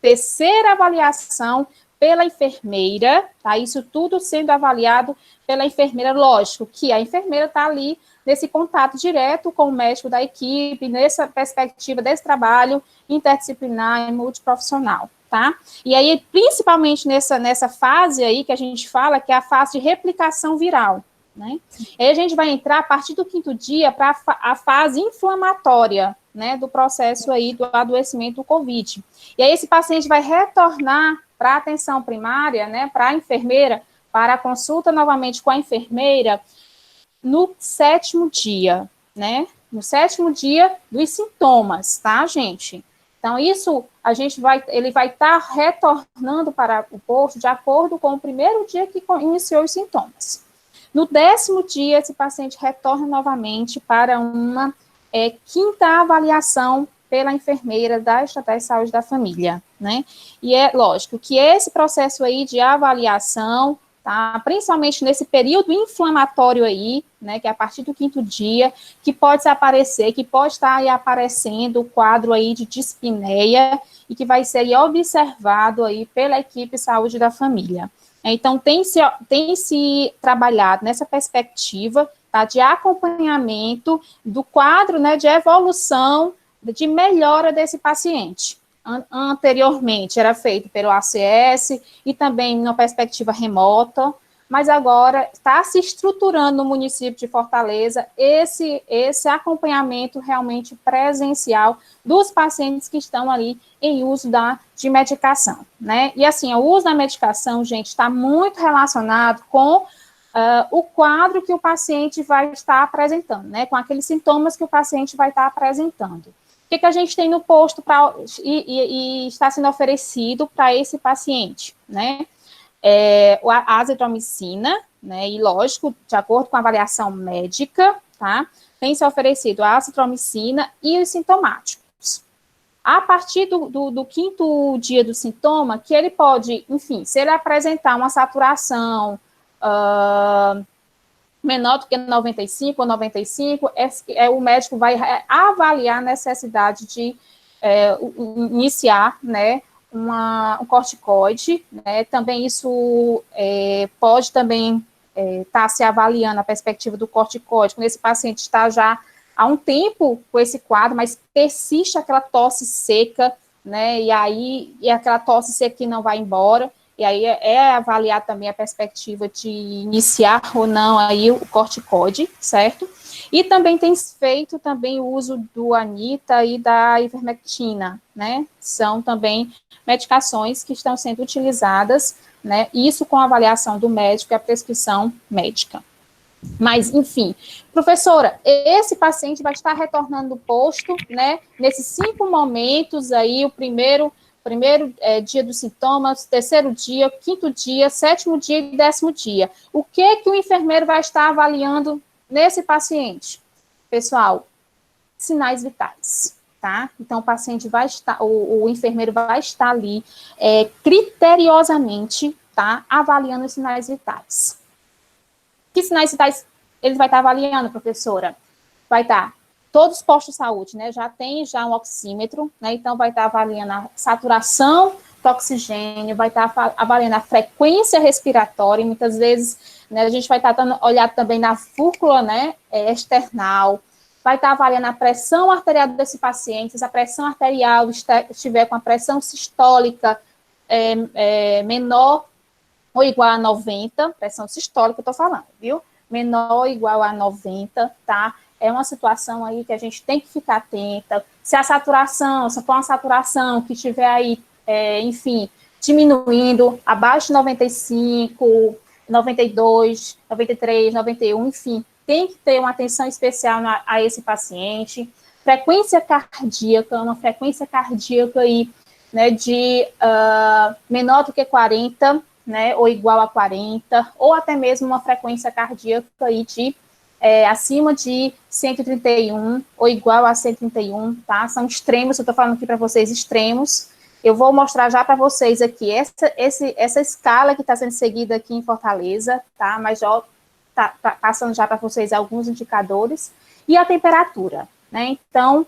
terceira avaliação pela enfermeira, tá? Isso tudo sendo avaliado pela enfermeira, lógico que a enfermeira está ali nesse contato direto com o médico da equipe, nessa perspectiva desse trabalho interdisciplinar e multiprofissional, tá? E aí, principalmente nessa fase aí que a gente fala, que é a fase de replicação viral, né? Aí a gente vai entrar a partir do quinto dia para a fase inflamatória, né, do processo aí do adoecimento do COVID. E aí esse paciente vai retornar para a atenção primária, né, para a enfermeira, para a consulta novamente com a enfermeira no sétimo dia, né, no sétimo dia dos sintomas, tá, gente? Então, isso, ele vai estar retornando para o posto de acordo com o primeiro dia que iniciou os sintomas. No 10º dia, esse paciente retorna novamente para uma quinta avaliação pela enfermeira da estratégia de saúde da família, né? E é lógico que esse processo aí de avaliação, tá? Principalmente nesse período inflamatório aí, né? Que é a partir do 5º dia, que pode estar aí aparecendo o quadro aí de dispneia e que vai ser aí observado aí pela equipe de saúde da família. Então, tem se trabalhado nessa perspectiva, tá, de acompanhamento do quadro, né, de evolução, de melhora desse paciente. Anteriormente, era feito pelo ACS e também numa perspectiva remota, mas agora está se estruturando no município de Fortaleza esse acompanhamento realmente presencial dos pacientes que estão ali em uso de medicação, né? E assim, o uso da medicação, gente, está muito relacionado com o quadro que o paciente vai estar apresentando, né? Com aqueles sintomas que o paciente vai estar apresentando. O que a gente tem no posto e está sendo oferecido para esse paciente, né? A azitromicina, né, e lógico, de acordo com a avaliação médica, tá, tem se oferecido a azitromicina e os sintomáticos. A partir do 5º dia do sintoma, que ele pode, enfim, se ele apresentar uma saturação menor do que 95 ou 95, o médico vai avaliar a necessidade de iniciar, né, um corticoide, né? Também isso pode também estar se avaliando a perspectiva do corticoide, quando esse paciente está já há um tempo com esse quadro, mas persiste aquela tosse seca, né? E aquela tosse seca que não vai embora, e aí avaliar também a perspectiva de iniciar ou não aí o corticoide, certo? E também tem feito também o uso do Anita e da ivermectina, né? São também medicações que estão sendo utilizadas, né? Isso com a avaliação do médico e a prescrição médica. Mas, enfim, professora, esse paciente vai estar retornando do posto, né? Nesses 5 momentos aí, o primeiro dia dos sintomas, terceiro dia, quinto dia, sétimo dia e 10º dia. O que o enfermeiro vai estar avaliando nesse paciente? Pessoal, sinais vitais, tá? Então, o paciente vai estar, o enfermeiro vai estar ali criteriosamente, tá? Avaliando os sinais vitais. Que sinais vitais ele vai estar avaliando, professora? Vai estar todos os postos de saúde, né? Já tem um oxímetro, né? Então, vai estar avaliando a saturação do oxigênio, vai estar avaliando a frequência respiratória, e muitas vezes, né, a gente vai estar olhando também na fúrcula, né, external, vai estar avaliando a pressão arterial desse paciente, se a pressão arterial estiver com a pressão sistólica menor ou igual a 90, pressão sistólica, eu estou falando, viu? Menor ou igual a 90, tá? É uma situação aí que a gente tem que ficar atenta. Se for uma saturação que estiver aí, enfim, diminuindo, abaixo de 95, 92, 93, 91, enfim, tem que ter uma atenção especial a esse paciente. Frequência cardíaca, uma frequência cardíaca aí, né, de menor do que 40, né, ou igual a 40, ou até mesmo uma frequência cardíaca aí de acima de 131, ou igual a 131, tá? São extremos, eu estou falando aqui para vocês extremos. Eu vou mostrar já para vocês aqui essa escala que está sendo seguida aqui em Fortaleza, tá? Mas já tá passando já para vocês alguns indicadores. E a temperatura, né? Então,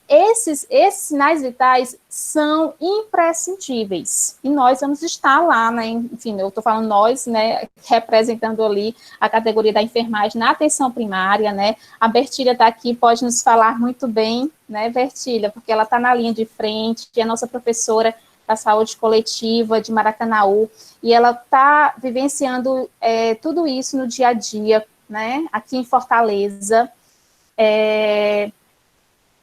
esses sinais vitais são imprescindíveis, e nós vamos estar lá, né, enfim, eu estou falando nós, né, representando ali a categoria da enfermagem na atenção primária, né, a Bertília está aqui, pode nos falar muito bem, né, Bertília, porque ela está na linha de frente, que é a nossa professora da saúde coletiva de Maracanaú, e ela está vivenciando tudo isso no dia a dia, né, aqui em Fortaleza.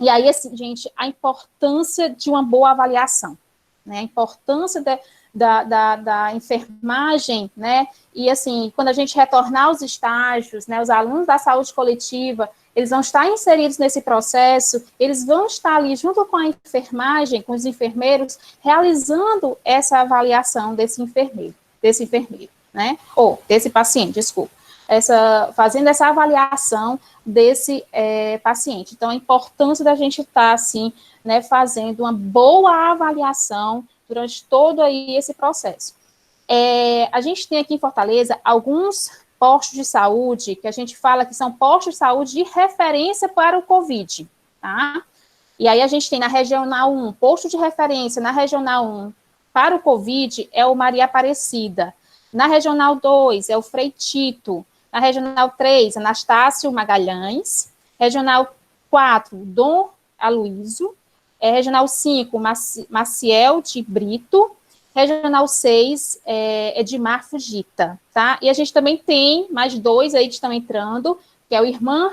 E aí, assim, gente, a importância de uma boa avaliação, né, a importância da enfermagem, né, e assim, quando a gente retornar aos estágios, né, os alunos da saúde coletiva, eles vão estar inseridos nesse processo, eles vão estar ali junto com a enfermagem, com os enfermeiros, realizando essa avaliação desse enfermeiro, né, ou desse paciente, desculpa. Fazendo essa avaliação desse paciente. Então, a importância da gente estar, assim, né, fazendo uma boa avaliação durante todo aí esse processo. A gente tem aqui em Fortaleza alguns postos de saúde, que a gente fala que são postos de saúde de referência para o COVID, tá? E aí a gente tem na Regional 1, posto de referência na Regional 1 para o COVID é o Maria Aparecida. Na Regional 2 é o Frei Tito. Na Regional 3, Anastácio Magalhães. Regional 4, Dom Aloísio. Regional 5, Maciel de Brito. Regional 6, Edmar Fugita, tá? E a gente também tem mais 2 aí que estão entrando, que é o irmã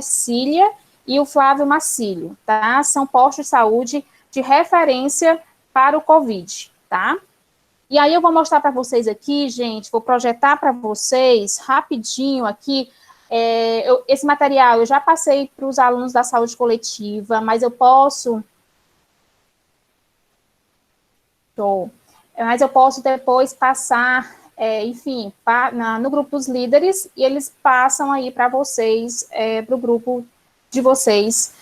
Cília e o Flávio Macílio, tá? São postos de saúde de referência para o COVID, tá? E aí eu vou mostrar para vocês aqui, gente, vou projetar para vocês rapidinho aqui, esse material eu já passei para os alunos da saúde coletiva, mas eu posso... Mas eu posso depois passar, enfim, no grupo dos líderes, e eles passam aí para vocês, para o grupo de vocês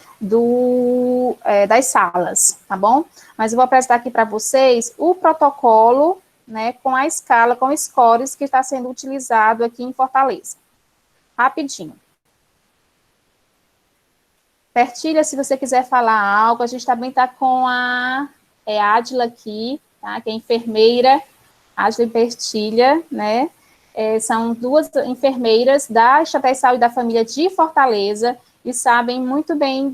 das salas, tá bom? Mas eu vou apresentar aqui para vocês o protocolo, né, com a escala, com scores que está sendo utilizado aqui em Fortaleza. Rapidinho. Bertília, se você quiser falar algo, a gente também está com a é a Adila aqui, tá? Que é enfermeira, Adila e Bertília, né? São duas enfermeiras da Estratégia de Saúde da Família de Fortaleza e sabem muito bem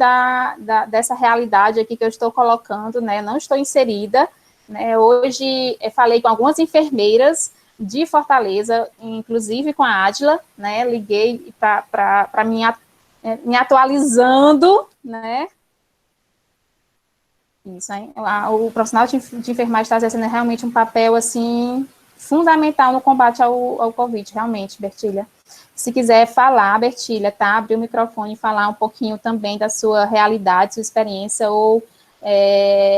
dessa realidade aqui que eu estou colocando, né? Não estou inserida, né? Hoje falei com algumas enfermeiras de Fortaleza, inclusive com a Adila, né? Liguei para me atualizando, né? Isso, hein? O profissional de enfermagem está exercendo realmente um papel, assim, fundamental no combate ao Covid, realmente, Bertília. Se quiser falar, Bertília, tá? Abrir o microfone e falar um pouquinho também da sua realidade, sua experiência, ou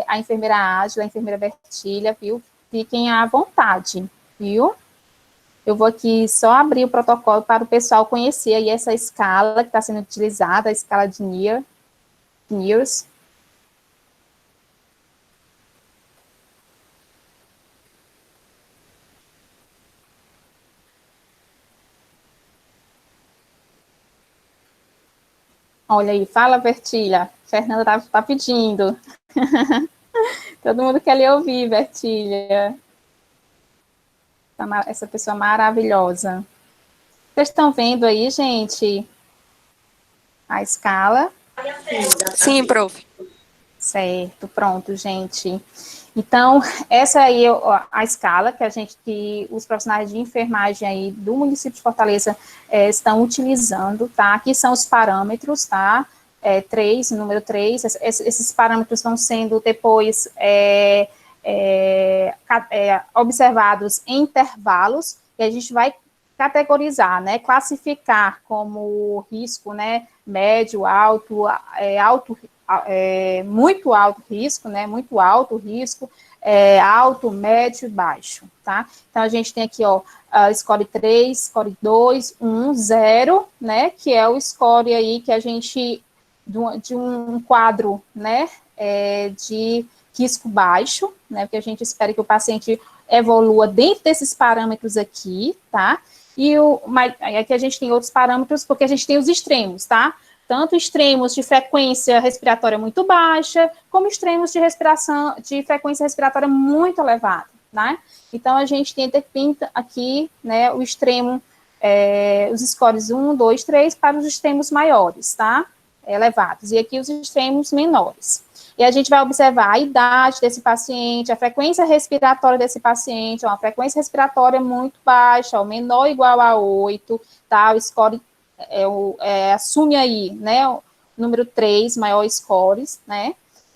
a enfermeira Ágila, a enfermeira Bertília, viu? Fiquem à vontade, viu? Eu vou aqui só abrir o protocolo para o pessoal conhecer aí essa escala que está sendo utilizada, a escala de NIRS. Olha aí, fala, Bertília. Fernanda tá pedindo. Todo mundo quer lhe ouvir, Bertília. Essa pessoa maravilhosa. Vocês estão vendo aí, gente, a escala? Sim, prof. Certo, pronto, gente. Então, essa aí é a escala que os profissionais de enfermagem aí do município de Fortaleza estão utilizando, tá? Aqui são os parâmetros, tá? Número 3, esses parâmetros vão sendo depois observados em intervalos, e a gente vai categorizar, né? Classificar como risco, né? Médio, alto, muito alto risco, né, muito alto risco, alto, médio e baixo, tá? Então, a gente tem aqui, ó, score 3, score 2, 1, 0, né, que é o score aí que a gente, de um quadro, né, de risco baixo, né, porque a gente espera que o paciente evolua dentro desses parâmetros aqui, tá? Mas aqui a gente tem outros parâmetros, porque a gente tem os extremos, tá? Tanto extremos de frequência respiratória muito baixa, como extremos de frequência respiratória muito elevada, né? Então, a gente tem aqui, né, o extremo, os scores 1, 2, 3, para os extremos maiores, tá? Elevados, e aqui os extremos menores. E a gente vai observar a idade desse paciente, a frequência respiratória desse paciente, uma frequência respiratória muito baixa, ó, menor ou igual a 8, tá? O score assume aí, né, o número 3, maior scores, né,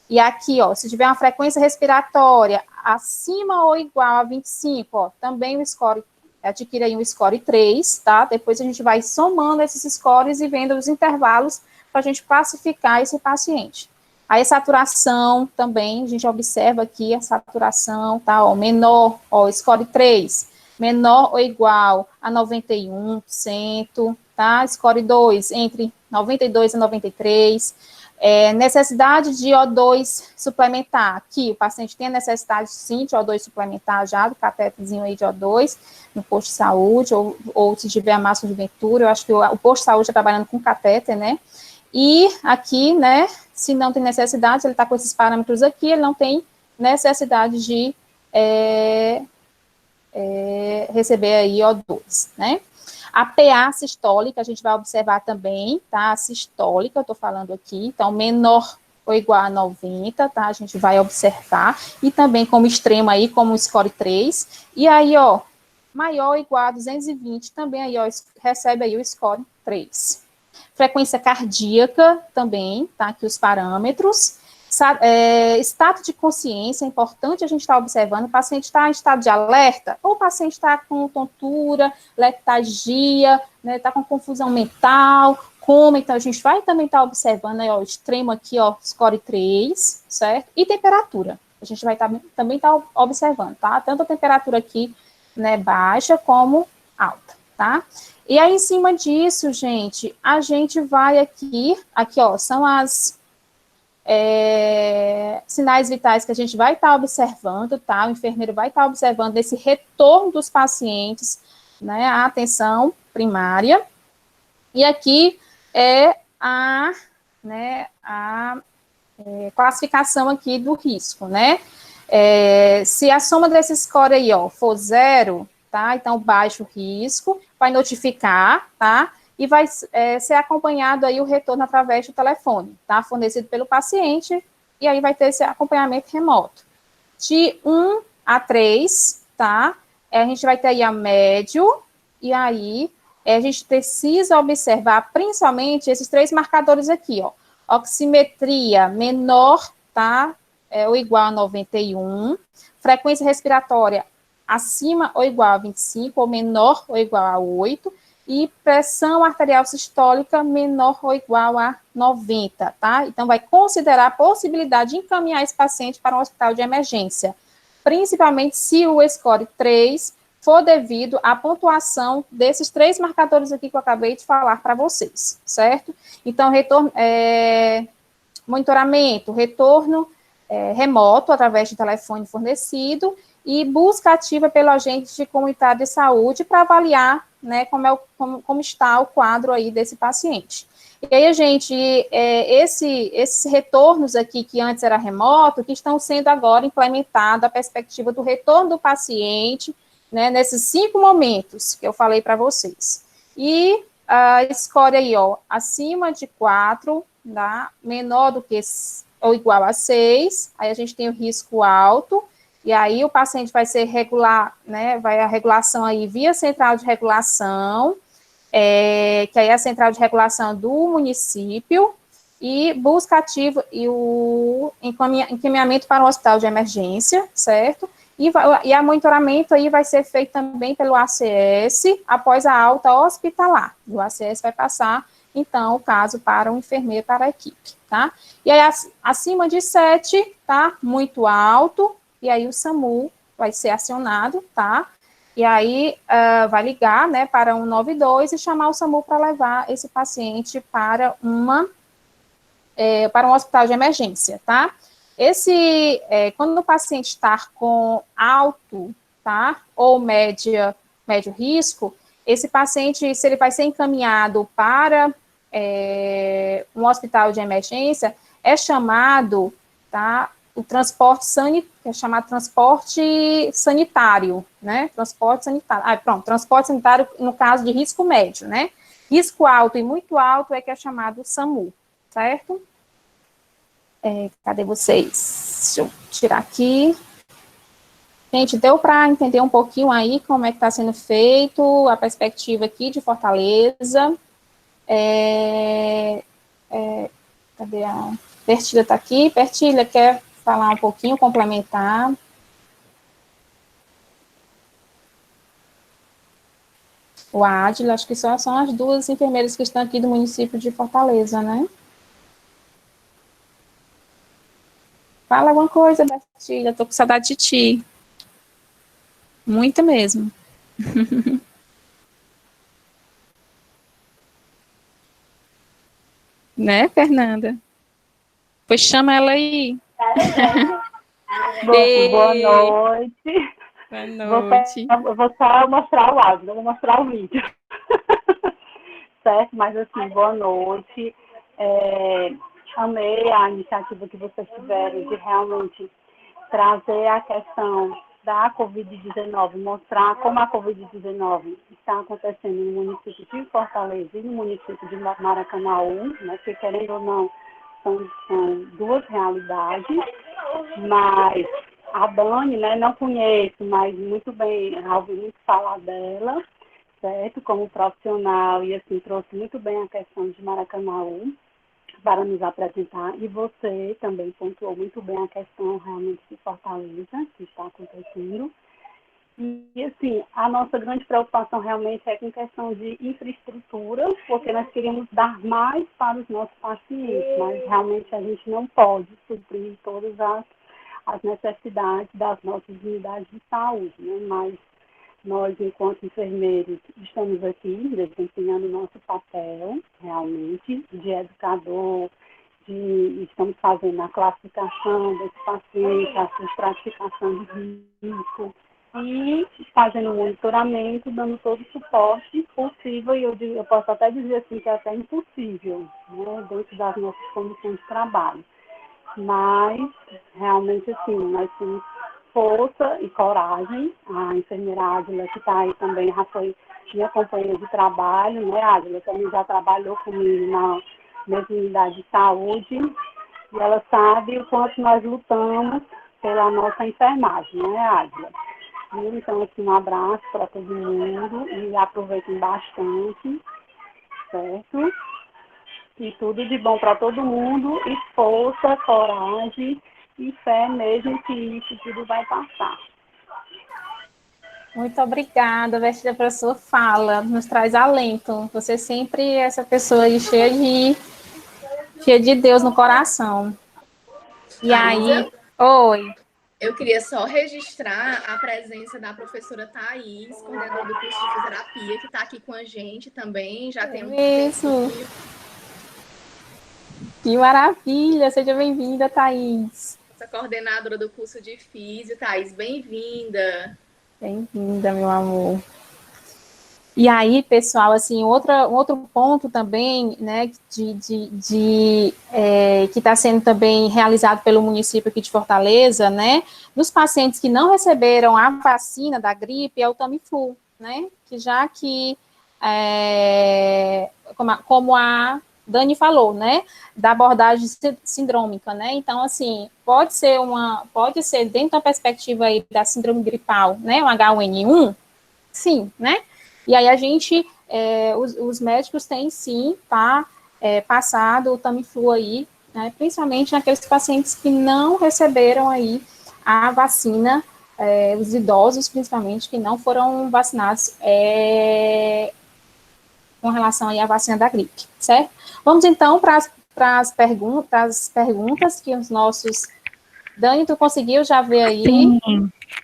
e aqui, ó, se tiver uma frequência respiratória acima ou igual a 25, ó, também o score, adquire aí um score 3, tá, depois a gente vai somando esses scores e vendo os intervalos para a gente classificar esse paciente. Aí, saturação também, a gente observa aqui a saturação, tá, ó, menor, ó, score 3, menor ou igual a 91%, tá? Score 2, entre 92 e 93. Necessidade de O2 suplementar. Aqui, o paciente tem a necessidade, sim, de O2 suplementar já, do catetezinho aí de O2, no posto de saúde, ou se tiver a Márcio de Ventura, eu acho que o posto de saúde está trabalhando com catéter, né? E aqui, né, se não tem necessidade, ele está com esses parâmetros aqui, ele não tem necessidade de receber aí O2, né? A PA sistólica, a gente vai observar também, tá? A sistólica, eu tô falando aqui, então, menor ou igual a 90, tá? A gente vai observar, e também como extremo aí, como o score 3, e aí, ó, maior ou igual a 220, também aí, ó, recebe aí o score 3. Frequência cardíaca também, tá? Aqui os parâmetros. Estado de consciência, é importante a gente estar observando, o paciente está em estado de alerta, ou o paciente está com tontura, letargia, né, está com confusão mental, coma, então a gente vai também estar observando, aí, ó, o extremo aqui, ó, score 3, certo? E temperatura, a gente vai também estar observando, tá? Tanto a temperatura aqui, né, baixa como alta, tá? E aí, em cima disso, gente, a gente vai aqui, ó, são as sinais vitais que a gente vai estar observando, tá? O enfermeiro vai estar observando esse retorno dos pacientes, né? A atenção primária. E aqui é a classificação aqui do risco, né? Se a soma desse score aí, ó, for 0, tá? Então, baixo risco, vai notificar, tá? E vai ser acompanhado aí o retorno através do telefone, tá? Fornecido pelo paciente, e aí vai ter esse acompanhamento remoto. De 1 a 3, tá? A gente vai ter aí a médio, e aí a gente precisa observar principalmente esses 3 marcadores aqui, ó. Oximetria menor, tá? Ou igual a 91. Frequência respiratória acima ou igual a 25, ou menor ou igual a 8. E pressão arterial sistólica menor ou igual a 90, tá? Então, vai considerar a possibilidade de encaminhar esse paciente para um hospital de emergência, principalmente se o score 3 for devido à pontuação desses 3 marcadores aqui que eu acabei de falar para vocês, certo? Então, monitoramento, retorno remoto, através de telefone fornecido, e busca ativa pelo agente comunitário de saúde para avaliar, né, como está o quadro aí desse paciente. E aí, esses retornos aqui, que antes era remoto, que estão sendo agora implementados, a perspectiva do retorno do paciente, né, nesses 5 momentos que eu falei para vocês. E a score aí, ó, acima de 4, tá, menor do que ou igual a 6, aí a gente tem o risco alto, e aí o paciente vai ser regular, né, vai a regulação aí via central de regulação, que aí é a central de regulação do município, e busca ativa e o encaminhamento para o hospital de emergência, certo? E a monitoramento aí vai ser feito também pelo ACS após a alta hospitalar. O ACS vai passar, então, o caso para o enfermeiro, para a equipe, tá? E aí, acima de 7, tá? Muito alto, e aí o SAMU vai ser acionado, tá? E aí vai ligar, né, para 192 e chamar o SAMU para levar esse paciente para para um hospital de emergência, tá? Quando o paciente está com alto, tá, ou médio risco, esse paciente, se ele vai ser encaminhado para um hospital de emergência, é chamado, tá, o transporte sanitário, que é chamado transporte sanitário, né, transporte sanitário, transporte sanitário no caso de risco médio, né, risco alto e muito alto é que é chamado SAMU, certo? Cadê vocês? Deixa eu tirar aqui. Gente, deu para entender um pouquinho aí como é que está sendo feito, a perspectiva aqui de Fortaleza. Cadê a Pertilha está aqui? Pertilha, quer falar um pouquinho, complementar? O Adila, acho que só são as 2 enfermeiras que estão aqui do município de Fortaleza, né? Fala alguma coisa, Bertilha, tô com saudade de ti. Muito mesmo. Né, Fernanda? Pois chama ela aí. Boa noite. Boa noite. Vou só mostrar o áudio, não vou mostrar o vídeo. Certo? Mas assim, boa noite. Amei a iniciativa que vocês tiveram de realmente trazer a questão da Covid-19, mostrar como a Covid-19 está acontecendo no município de Fortaleza e no município de Maracanaú, né, que querendo ou não, são 2 realidades, mas a Dani, né, não conheço, mas muito bem, já ouvi muito falar dela, certo, como profissional, e assim, trouxe muito bem a questão de Maracanaú para nos apresentar, e você também pontuou muito bem a questão realmente de Fortaleza, que está acontecendo. E, assim, a nossa grande preocupação realmente é com questão de infraestrutura, porque nós queríamos dar mais para os nossos pacientes, mas realmente a gente não pode suprir todas as necessidades das nossas unidades de saúde, né? Mas nós, enquanto enfermeiros, estamos aqui desempenhando o nosso papel, realmente, de educador, estamos fazendo a classificação desse paciente, a sua estratificação de risco, e fazendo o monitoramento, dando todo o suporte possível, e eu posso até dizer assim que é até impossível, né, dentro das nossas condições de trabalho. Mas, realmente, assim, nós temos força e coragem. A enfermeira Ádila, que está aí também, já foi minha companheira de trabalho, né, Ádila? Também já trabalhou comigo na mesma unidade de saúde. E ela sabe o quanto nós lutamos pela nossa enfermagem, né, Ádila? E então, aqui um abraço para todo mundo e aproveitem bastante, certo? E tudo de bom para todo mundo, e força, coragem e fé mesmo que isso tudo vai passar. Muito obrigada, Vestida, pela sua fala, nos traz alento. Você sempre é essa pessoa aí cheia de Deus no coração. E aí, oi. Eu queria só registrar a presença da professora Thaís, coordenadora do curso de fisioterapia, que está aqui com a gente também, já tem um Isso. Que maravilha, seja bem-vinda, Thaís. Essa coordenadora do curso de Físio. Thaís, bem-vinda. Bem-vinda, meu amor. E aí, pessoal, assim, outro ponto também, né, que está sendo também realizado pelo município aqui de Fortaleza, né, dos pacientes que não receberam a vacina da gripe, é o Tamiflu, né, que já que, como a Dani falou, né, da abordagem sindrômica, né, então, assim, pode ser dentro da perspectiva aí da síndrome gripal, né, o H1N1, sim, né, e aí a gente, os médicos têm sim, passado o Tamiflu aí, né, principalmente naqueles pacientes que não receberam aí a vacina, os idosos principalmente, que não foram vacinados com relação aí à vacina da gripe, certo? Vamos então para as perguntas que os nossos... Dani, tu conseguiu já ver aí? Sim,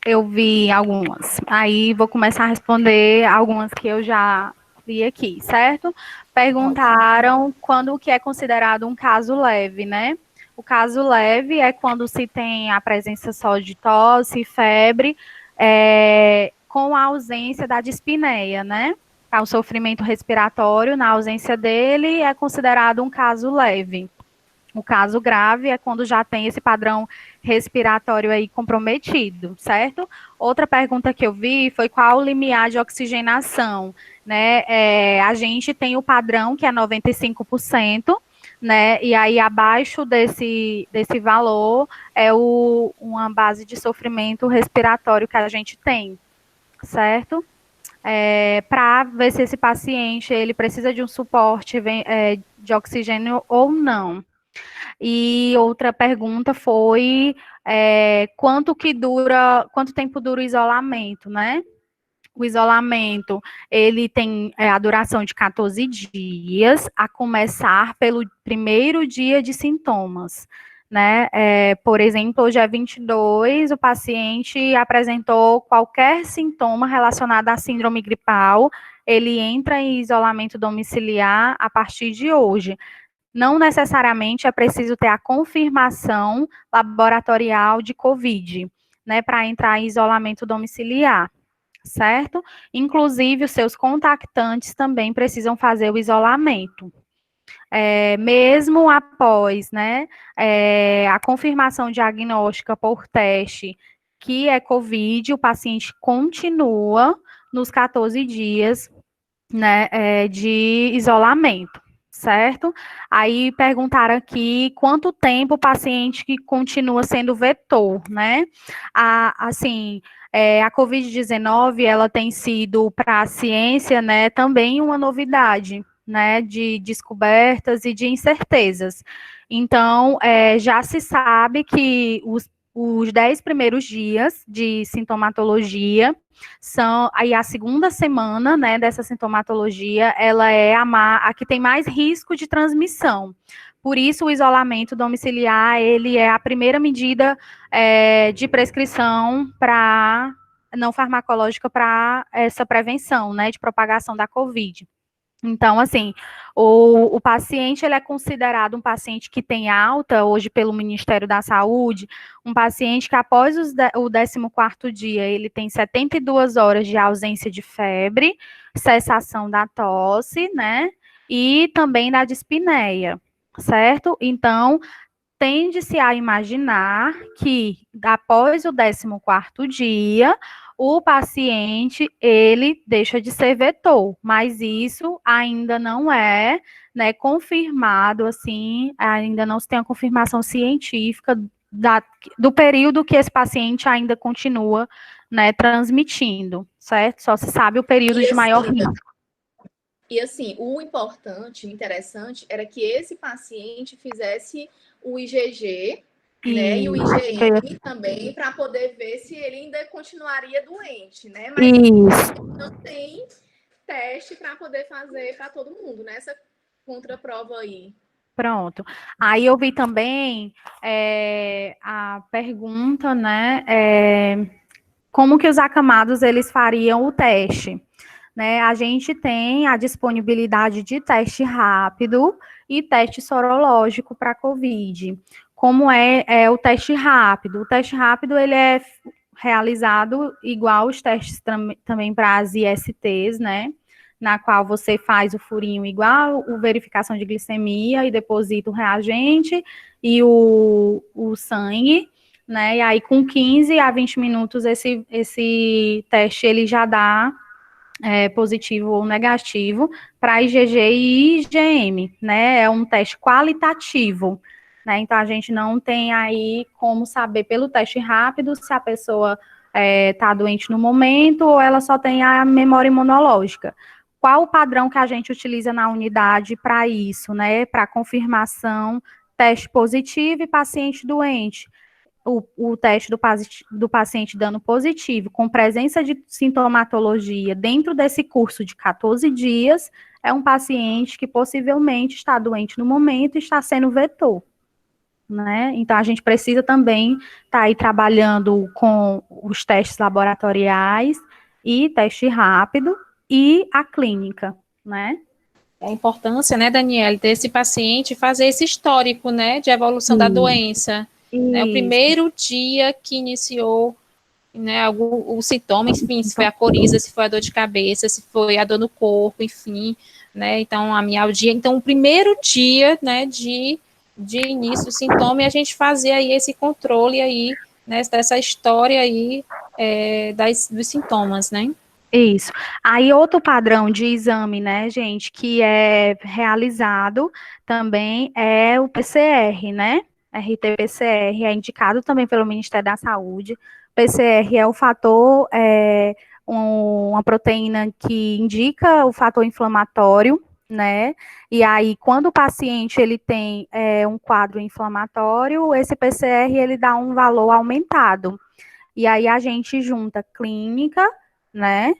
eu vi algumas. Aí vou começar a responder algumas que eu já vi aqui, certo? Perguntaram quando o que é considerado um caso leve, né? O caso leve é quando se tem a presença só de tosse, febre, com a ausência da dispneia, né? O sofrimento respiratório, na ausência dele, é considerado um caso leve. O caso grave é quando já tem esse padrão respiratório aí comprometido, certo? Outra pergunta que eu vi foi qual o limiar de oxigenação, né? A gente tem o padrão que é 95%, né? E aí abaixo desse valor é uma base de sofrimento respiratório que a gente tem, certo? Para ver se esse paciente ele precisa de um suporte de oxigênio ou não. E outra pergunta foi quanto tempo dura o isolamento, né? O isolamento, ele tem a duração de 14 dias, a começar pelo primeiro dia de sintomas, né? Por exemplo, hoje é 22, o paciente apresentou qualquer sintoma relacionado à síndrome gripal, ele entra em isolamento domiciliar a partir de hoje. Não necessariamente é preciso ter a confirmação laboratorial de COVID, né, para entrar em isolamento domiciliar, certo? Inclusive, os seus contactantes também precisam fazer o isolamento. Mesmo após, né, a confirmação diagnóstica por teste que é COVID, o paciente continua nos 14 dias, né, de isolamento. Certo? Aí perguntaram aqui quanto tempo o paciente que continua sendo vetor, né? A Covid-19, ela tem sido para a ciência, né, também uma novidade, né, de descobertas e de incertezas. Então, já se sabe que os 10 primeiros dias de sintomatologia são aí a segunda semana, né, dessa sintomatologia, ela é a que tem mais risco de transmissão. Por isso, o isolamento domiciliar, ele é a primeira medida de prescrição para não farmacológica para essa prevenção, né, de propagação da COVID. Então, assim, o paciente, ele é considerado um paciente que tem alta, hoje pelo Ministério da Saúde, um paciente que após o 14º dia, ele tem 72 horas de ausência de febre, cessação da tosse, né, e também da dispneia, certo? Então, tende-se a imaginar que, após o 14º dia, o paciente, ele deixa de ser vetor, mas isso ainda não é, né, confirmado, assim, ainda não se tem a confirmação científica do período que esse paciente ainda continua, né, transmitindo, certo? Só se sabe o período de maior risco. E assim, o importante, o interessante, era que esse paciente fizesse o IgG, né, e o IgM também, para poder ver se ele ainda continuaria doente, né? Mas não tem teste para poder fazer para todo mundo, né? Essa contraprova aí. Pronto. Aí eu vi também a pergunta, né? Como que os acamados eles fariam o teste? Né, a gente tem a disponibilidade de teste rápido e teste sorológico para COVID. Como é o teste rápido? O teste rápido ele é realizado igual os testes também para as ISTs, né? Na qual você faz o furinho igual, a verificação de glicemia e deposita o reagente e o sangue, né? E aí com 15 a 20 minutos esse teste ele já dá positivo ou negativo para IgG e IgM, né? É um teste qualitativo, né? Então a gente não tem aí como saber pelo teste rápido se a pessoa está doente no momento ou ela só tem a memória imunológica. Qual o padrão que a gente utiliza na unidade para isso, né? Para confirmação, teste positivo e paciente doente. O teste do paciente dando positivo, com presença de sintomatologia dentro desse curso de 14 dias, é um paciente que possivelmente está doente no momento e está sendo vetor, né? Então, a gente precisa também estar aí trabalhando com os testes laboratoriais e teste rápido e a clínica, né? A importância, né, Daniele, desse paciente fazer esse histórico, né, de evolução da doença. Né, o primeiro dia que iniciou, né, o sintoma, enfim, se foi a coriza, se foi a dor de cabeça, se foi a dor no corpo, enfim, né, então a mialgia. Então, o primeiro dia, né, de início do sintoma, e a gente fazer aí esse controle aí, né, dessa história aí dos sintomas, né. Isso. Aí, outro padrão de exame, né, gente, que é realizado também é o PCR, né? RT-PCR é indicado também pelo Ministério da Saúde. PCR é o fator, uma proteína que indica o fator inflamatório, né? E aí, quando o paciente ele tem um quadro inflamatório, esse PCR ele dá um valor aumentado. E aí a gente junta clínica, né?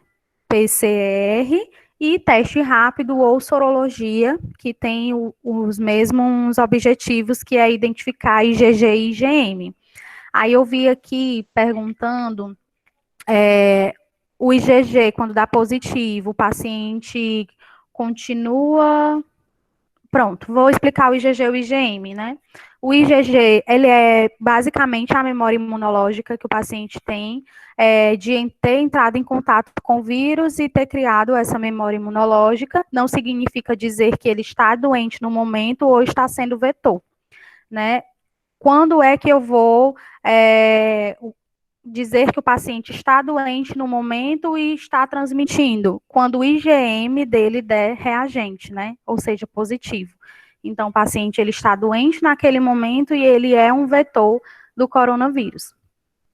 PCR e teste rápido ou sorologia, que tem os mesmos objetivos, que é identificar IgG e IgM. Aí eu vi aqui perguntando, o IgG, quando dá positivo, o paciente continua... Pronto, vou explicar o IgG e o IgM, né? O IgG, ele é basicamente a memória imunológica que o paciente tem de ter entrado em contato com o vírus e ter criado essa memória imunológica. Não significa dizer que ele está doente no momento ou está sendo vetor, né? Quando é que eu vou dizer que o paciente está doente no momento e está transmitindo? Quando o IgM dele der reagente, né? Ou seja, positivo. Então, o paciente ele está doente naquele momento e ele é um vetor do coronavírus,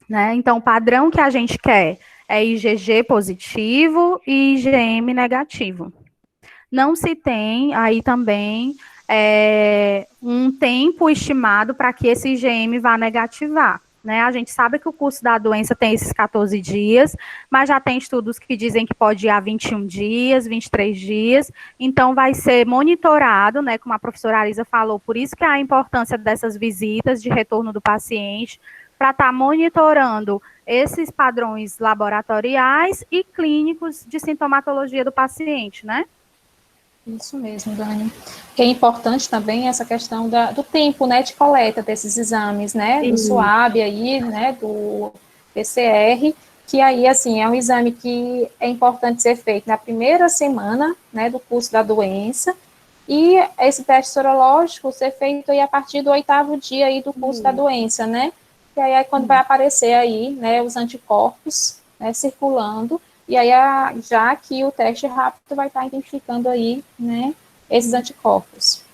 né? Então, o padrão que a gente quer é IgG positivo e IgM negativo. Não se tem aí também um tempo estimado para que esse IgM vá negativar. Né? A gente sabe que o curso da doença tem esses 14 dias, mas já tem estudos que dizem que pode ir a 21 dias, 23 dias, então vai ser monitorado, né, como a professora Arisa falou, por isso que há a importância dessas visitas de retorno do paciente, para estar monitorando esses padrões laboratoriais e clínicos de sintomatologia do paciente, né? Isso mesmo, Dani. Que é importante também essa questão do tempo, né, de coleta desses exames, né, do SWAB aí, né, do PCR, que aí, assim, é um exame que é importante ser feito na primeira semana, né, do curso da doença, e esse teste sorológico ser feito aí a partir do 8º dia aí do curso da doença, né? E aí é quando vai aparecer aí, né, os anticorpos, né, circulando, e aí já que o teste rápido vai estar identificando aí, né, esses anticorpos.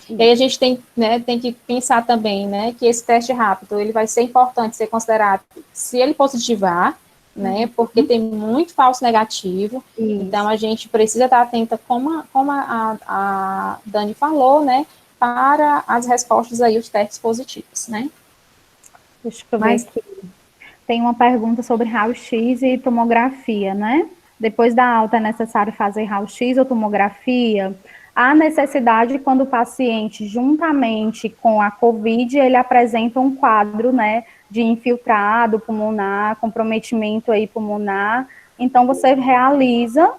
E aí a gente tem, né, tem que pensar também, né, que esse teste rápido, ele vai ser importante ser considerado se ele positivar, né, porque tem muito falso negativo, então a gente precisa estar atenta, como a Dani falou, né, para as respostas aí, os testes positivos, né. Deixa eu ver aqui. Tem uma pergunta sobre raio-x e tomografia, né? Depois da alta é necessário fazer raio-x ou tomografia? Há necessidade quando o paciente, juntamente com a COVID, ele apresenta um quadro, né, de infiltrado pulmonar, comprometimento aí pulmonar. Então, você realiza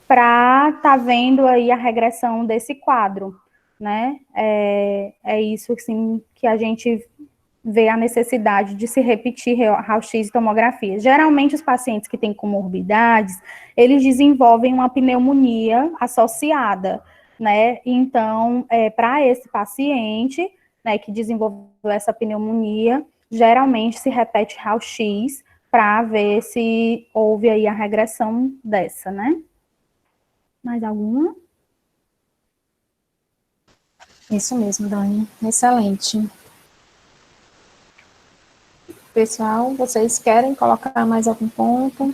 para estar vendo aí a regressão desse quadro, né? É isso, assim, que a gente vê a necessidade de se repetir raio-x e tomografia. Geralmente, os pacientes que têm comorbidades, eles desenvolvem uma pneumonia associada, né? Então, para esse paciente, né, que desenvolveu essa pneumonia, geralmente se repete raio-x para ver se houve aí a regressão dessa, né? Mais alguma? Isso mesmo, Dani. Excelente. Pessoal, vocês querem colocar mais algum ponto?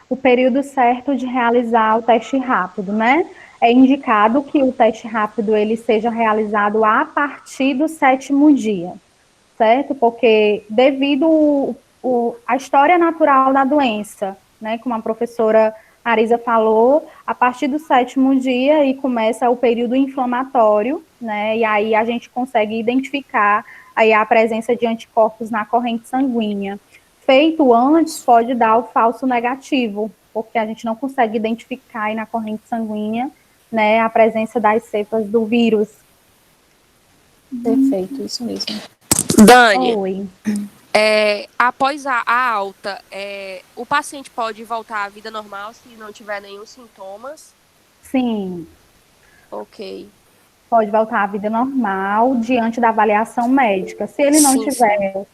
O período certo de realizar o teste rápido, né? É indicado que o teste rápido ele seja realizado a partir do 7º dia, certo? Porque devido à história natural da doença, né? Como a professora Arisa falou, a partir do 7º dia aí começa o período inflamatório, né? E aí a gente consegue identificar aí a presença de anticorpos na corrente sanguínea. Feito antes, pode dar o falso negativo, porque a gente não consegue identificar aí na corrente sanguínea, né, a presença das cepas do vírus. Perfeito, isso mesmo. Dani, Oi. Após a alta, o paciente pode voltar à vida normal se não tiver nenhum sintomas? Sim. Ok. Pode voltar à vida normal diante da avaliação médica. Se ele não tiver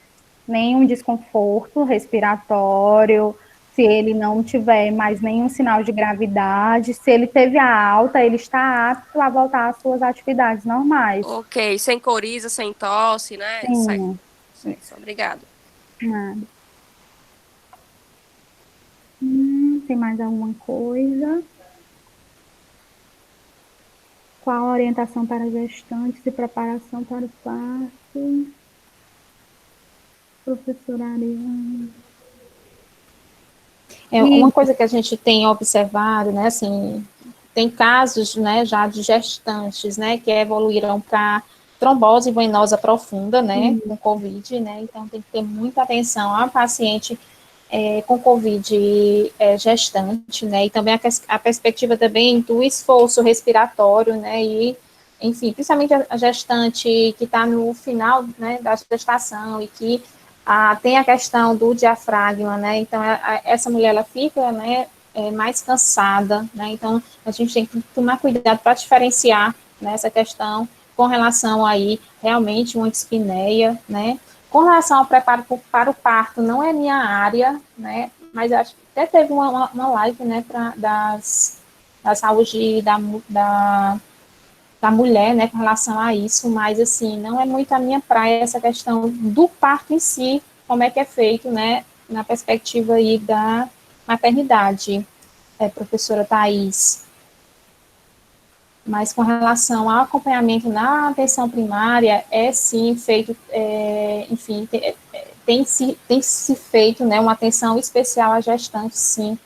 nenhum desconforto respiratório, se ele não tiver mais nenhum sinal de gravidade, se ele teve a alta, ele está apto a voltar às suas atividades normais. Ok, sem coriza, sem tosse, né? Sim. Certo. Obrigada. Nada. Tem mais alguma coisa? Qual a orientação para gestantes e preparação para o parto? Professora Ariane. Uma coisa que a gente tem observado, né, assim, tem casos, né, já de gestantes, né, que evoluíram para trombose venosa profunda, né, com COVID, né, então tem que ter muita atenção a paciente com COVID gestante, né, e também a perspectiva também do esforço respiratório, né, e, enfim, principalmente a gestante que está no final, né, da gestação e que tem a questão do diafragma, né, então essa mulher, ela fica, né, mais cansada, né, então a gente tem que tomar cuidado para diferenciar, né, essa questão com relação aí, realmente, uma dispneia, né. Com relação ao preparo para o parto, não é minha área, né, mas acho que até teve uma live, né, da saúde da mulher, né, com relação a isso, mas, assim, não é muito a minha praia essa questão do parto em si, como é que é feito, né, na perspectiva aí da maternidade, professora Thais. Mas com relação ao acompanhamento na atenção primária, sim feito, enfim, tem se feito, né, uma atenção especial à gestante, sim,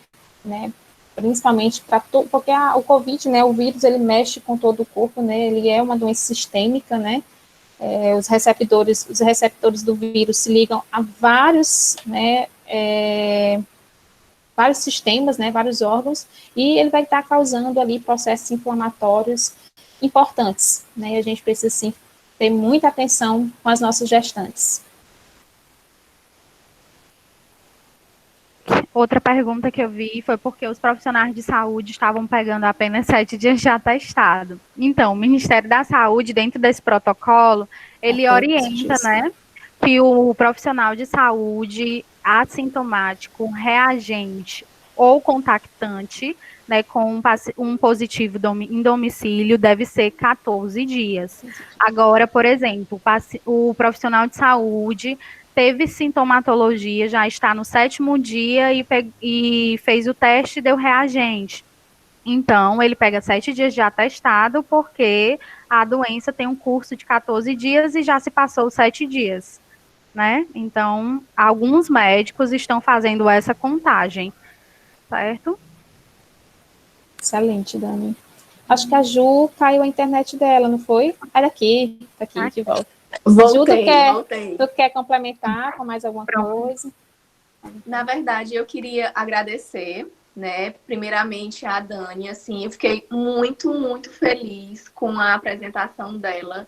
né, principalmente porque o COVID, né, o vírus, ele mexe com todo o corpo, né, ele é uma doença sistêmica, né, os receptores do vírus se ligam a vários, né, vários sistemas, né, vários órgãos, e ele vai estar causando ali processos inflamatórios importantes, né, e a gente precisa, sim, ter muita atenção com as nossas gestantes. Outra pergunta que eu vi foi porque os profissionais de saúde estavam pegando apenas 7 dias de atestado. Então, o Ministério da Saúde, dentro desse protocolo, ele orienta, né, que o profissional de saúde assintomático, reagente ou contactante, né, com um positivo em domicílio deve ser 14 dias. Agora, por exemplo, o profissional de saúde teve sintomatologia, já está no 7º dia e fez o teste e deu reagente. Então, ele pega 7 dias de atestado, porque a doença tem um curso de 14 dias e já se passou os 7 dias, né? Então, alguns médicos estão fazendo essa contagem, certo? Excelente, Dani. Acho que a Ju caiu a internet dela, não foi? Tá aqui, de volta. Voltei, Ju, tu quer complementar com mais alguma coisa? Na verdade, eu queria agradecer, né, primeiramente a Dani, assim, eu fiquei muito, muito feliz com a apresentação dela.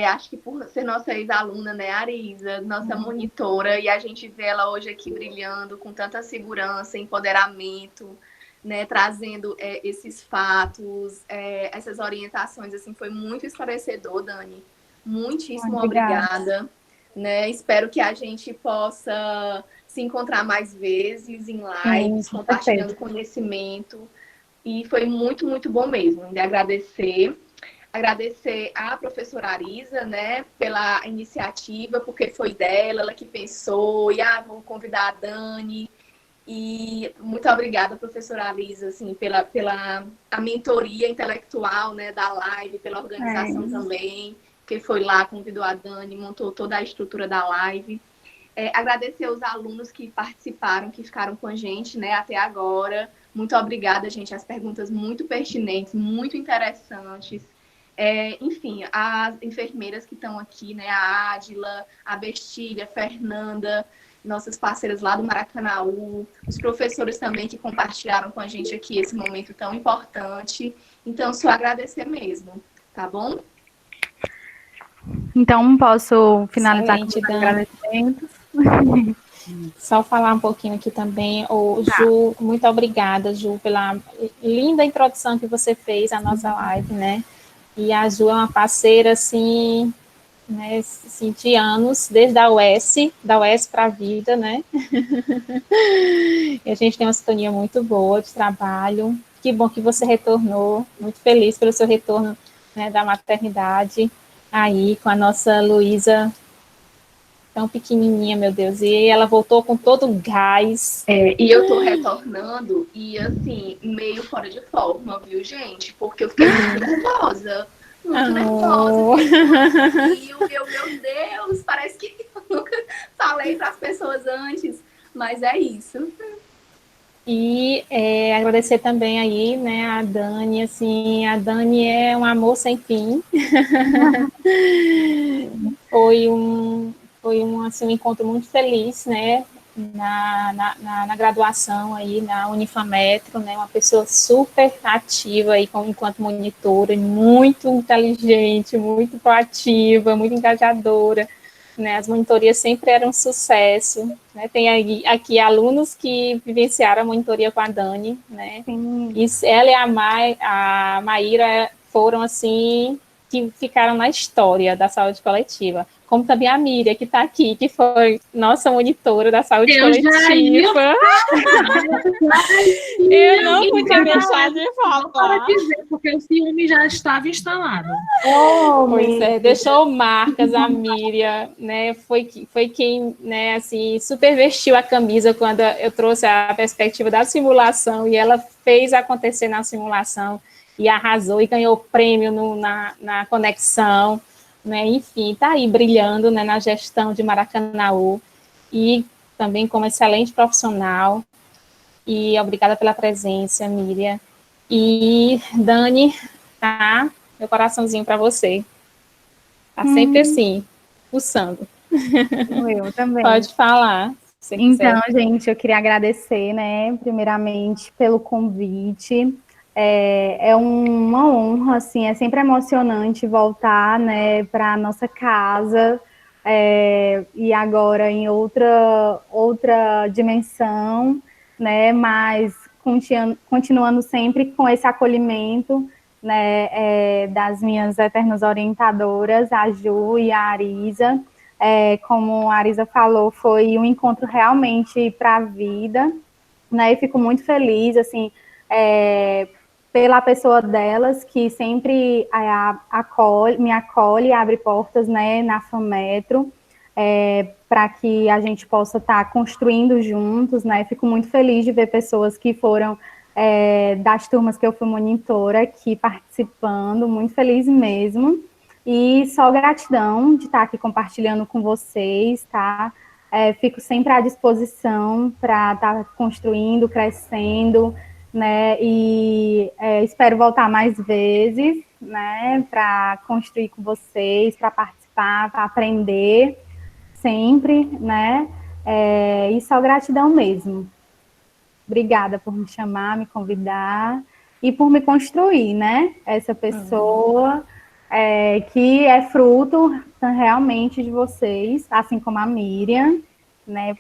Acho que por ser nossa ex-aluna, né, Arisa, nossa monitora, e a gente vê ela hoje aqui brilhando com tanta segurança, empoderamento, né, trazendo esses fatos, essas orientações, assim, foi muito esclarecedor, Dani. Muitíssimo obrigada. Né? Espero que a gente possa se encontrar mais vezes em lives, compartilhando conhecimento. E foi muito, muito bom mesmo. Agradecer à professora Arisa, né, pela iniciativa, porque foi dela, ela que pensou, e vou convidar a Dani. E muito obrigada, professora Arisa, assim, pela a mentoria intelectual, né, da live, pela organização também, que foi lá, convidou a Dani, montou toda a estrutura da live. Agradecer aos alunos que participaram, que ficaram com a gente, né, até agora. Muito obrigada, gente. As perguntas muito pertinentes, muito interessantes. Enfim, as enfermeiras que estão aqui, né, a Ádila, a Bestília, a Fernanda, nossas parceiras lá do Maracanaú, os professores também que compartilharam com a gente aqui esse momento tão importante. Então, só agradecer mesmo, tá bom? Então, posso finalizar com os agradecimentos? Só falar um pouquinho aqui também. Ju, muito obrigada, Ju, pela linda introdução que você fez à nossa live, né? E a Ju é uma parceira, assim, né, assim, de anos, desde a UES para a vida, né? E a gente tem uma sintonia muito boa de trabalho. Que bom que você retornou, muito feliz pelo seu retorno, né, da maternidade, aí com a nossa Luísa, tão pequenininha, meu Deus, e ela voltou com todo o gás. E eu tô retornando e, assim, meio fora de forma, viu, gente? Porque eu fiquei muito nervosa. Muito nervosa. E meu Deus, parece que eu nunca falei para as pessoas antes, mas é isso. E agradecer também aí, né, a Dani, assim, a Dani é um amor sem fim. Foi assim, um encontro muito feliz, né, na graduação aí, na Unifametro, né, uma pessoa super ativa aí enquanto monitora, muito inteligente, muito proativa, muito engajadora, né, as monitorias sempre eram um sucesso, né, tem aqui alunos que vivenciaram a monitoria com a Dani, né, e ela e a Maíra foram, assim, que ficaram na história da saúde coletiva, como também a Miriam, que está aqui, que foi nossa monitora da saúde coletiva. Eu não podia deixar de falar. Para dizer, porque o ciúme já estava instalado. Pois é, deixou marcas a Miriam, né? Foi quem, né, assim, super vestiu a camisa quando eu trouxe a perspectiva da simulação e ela fez acontecer na simulação e arrasou e ganhou prêmio na conexão, né? Enfim, está aí brilhando, né, na gestão de Maracanaú e também como excelente profissional. E obrigada pela presença, Miriam. E Dani, tá? Meu coraçãozinho para você. Tá sempre assim, pulsando. Eu também. Pode falar. Então, gente, eu queria agradecer, né, primeiramente, pelo convite. É uma honra, assim, é sempre emocionante voltar, né, para a nossa casa, e agora em outra dimensão, né, mas continuando sempre com esse acolhimento, né, das minhas eternas orientadoras, a Ju e a Arisa. Como a Arisa falou, foi um encontro realmente para a vida, né, e fico muito feliz, assim, pela pessoa delas, que sempre me acolhe e abre portas, né, na FAMetro, para que a gente possa estar construindo juntos, né? Fico muito feliz de ver pessoas que foram das turmas que eu fui monitora aqui participando, muito feliz mesmo. E só gratidão de estar aqui compartilhando com vocês, tá? Fico sempre à disposição para estar construindo, crescendo, né? E espero voltar mais vezes, né? Para construir com vocês, para participar, para aprender sempre, né? E só gratidão mesmo. Obrigada por me chamar, me convidar e por me construir, né? Essa pessoa que é fruto realmente de vocês, assim como a Miriam, né?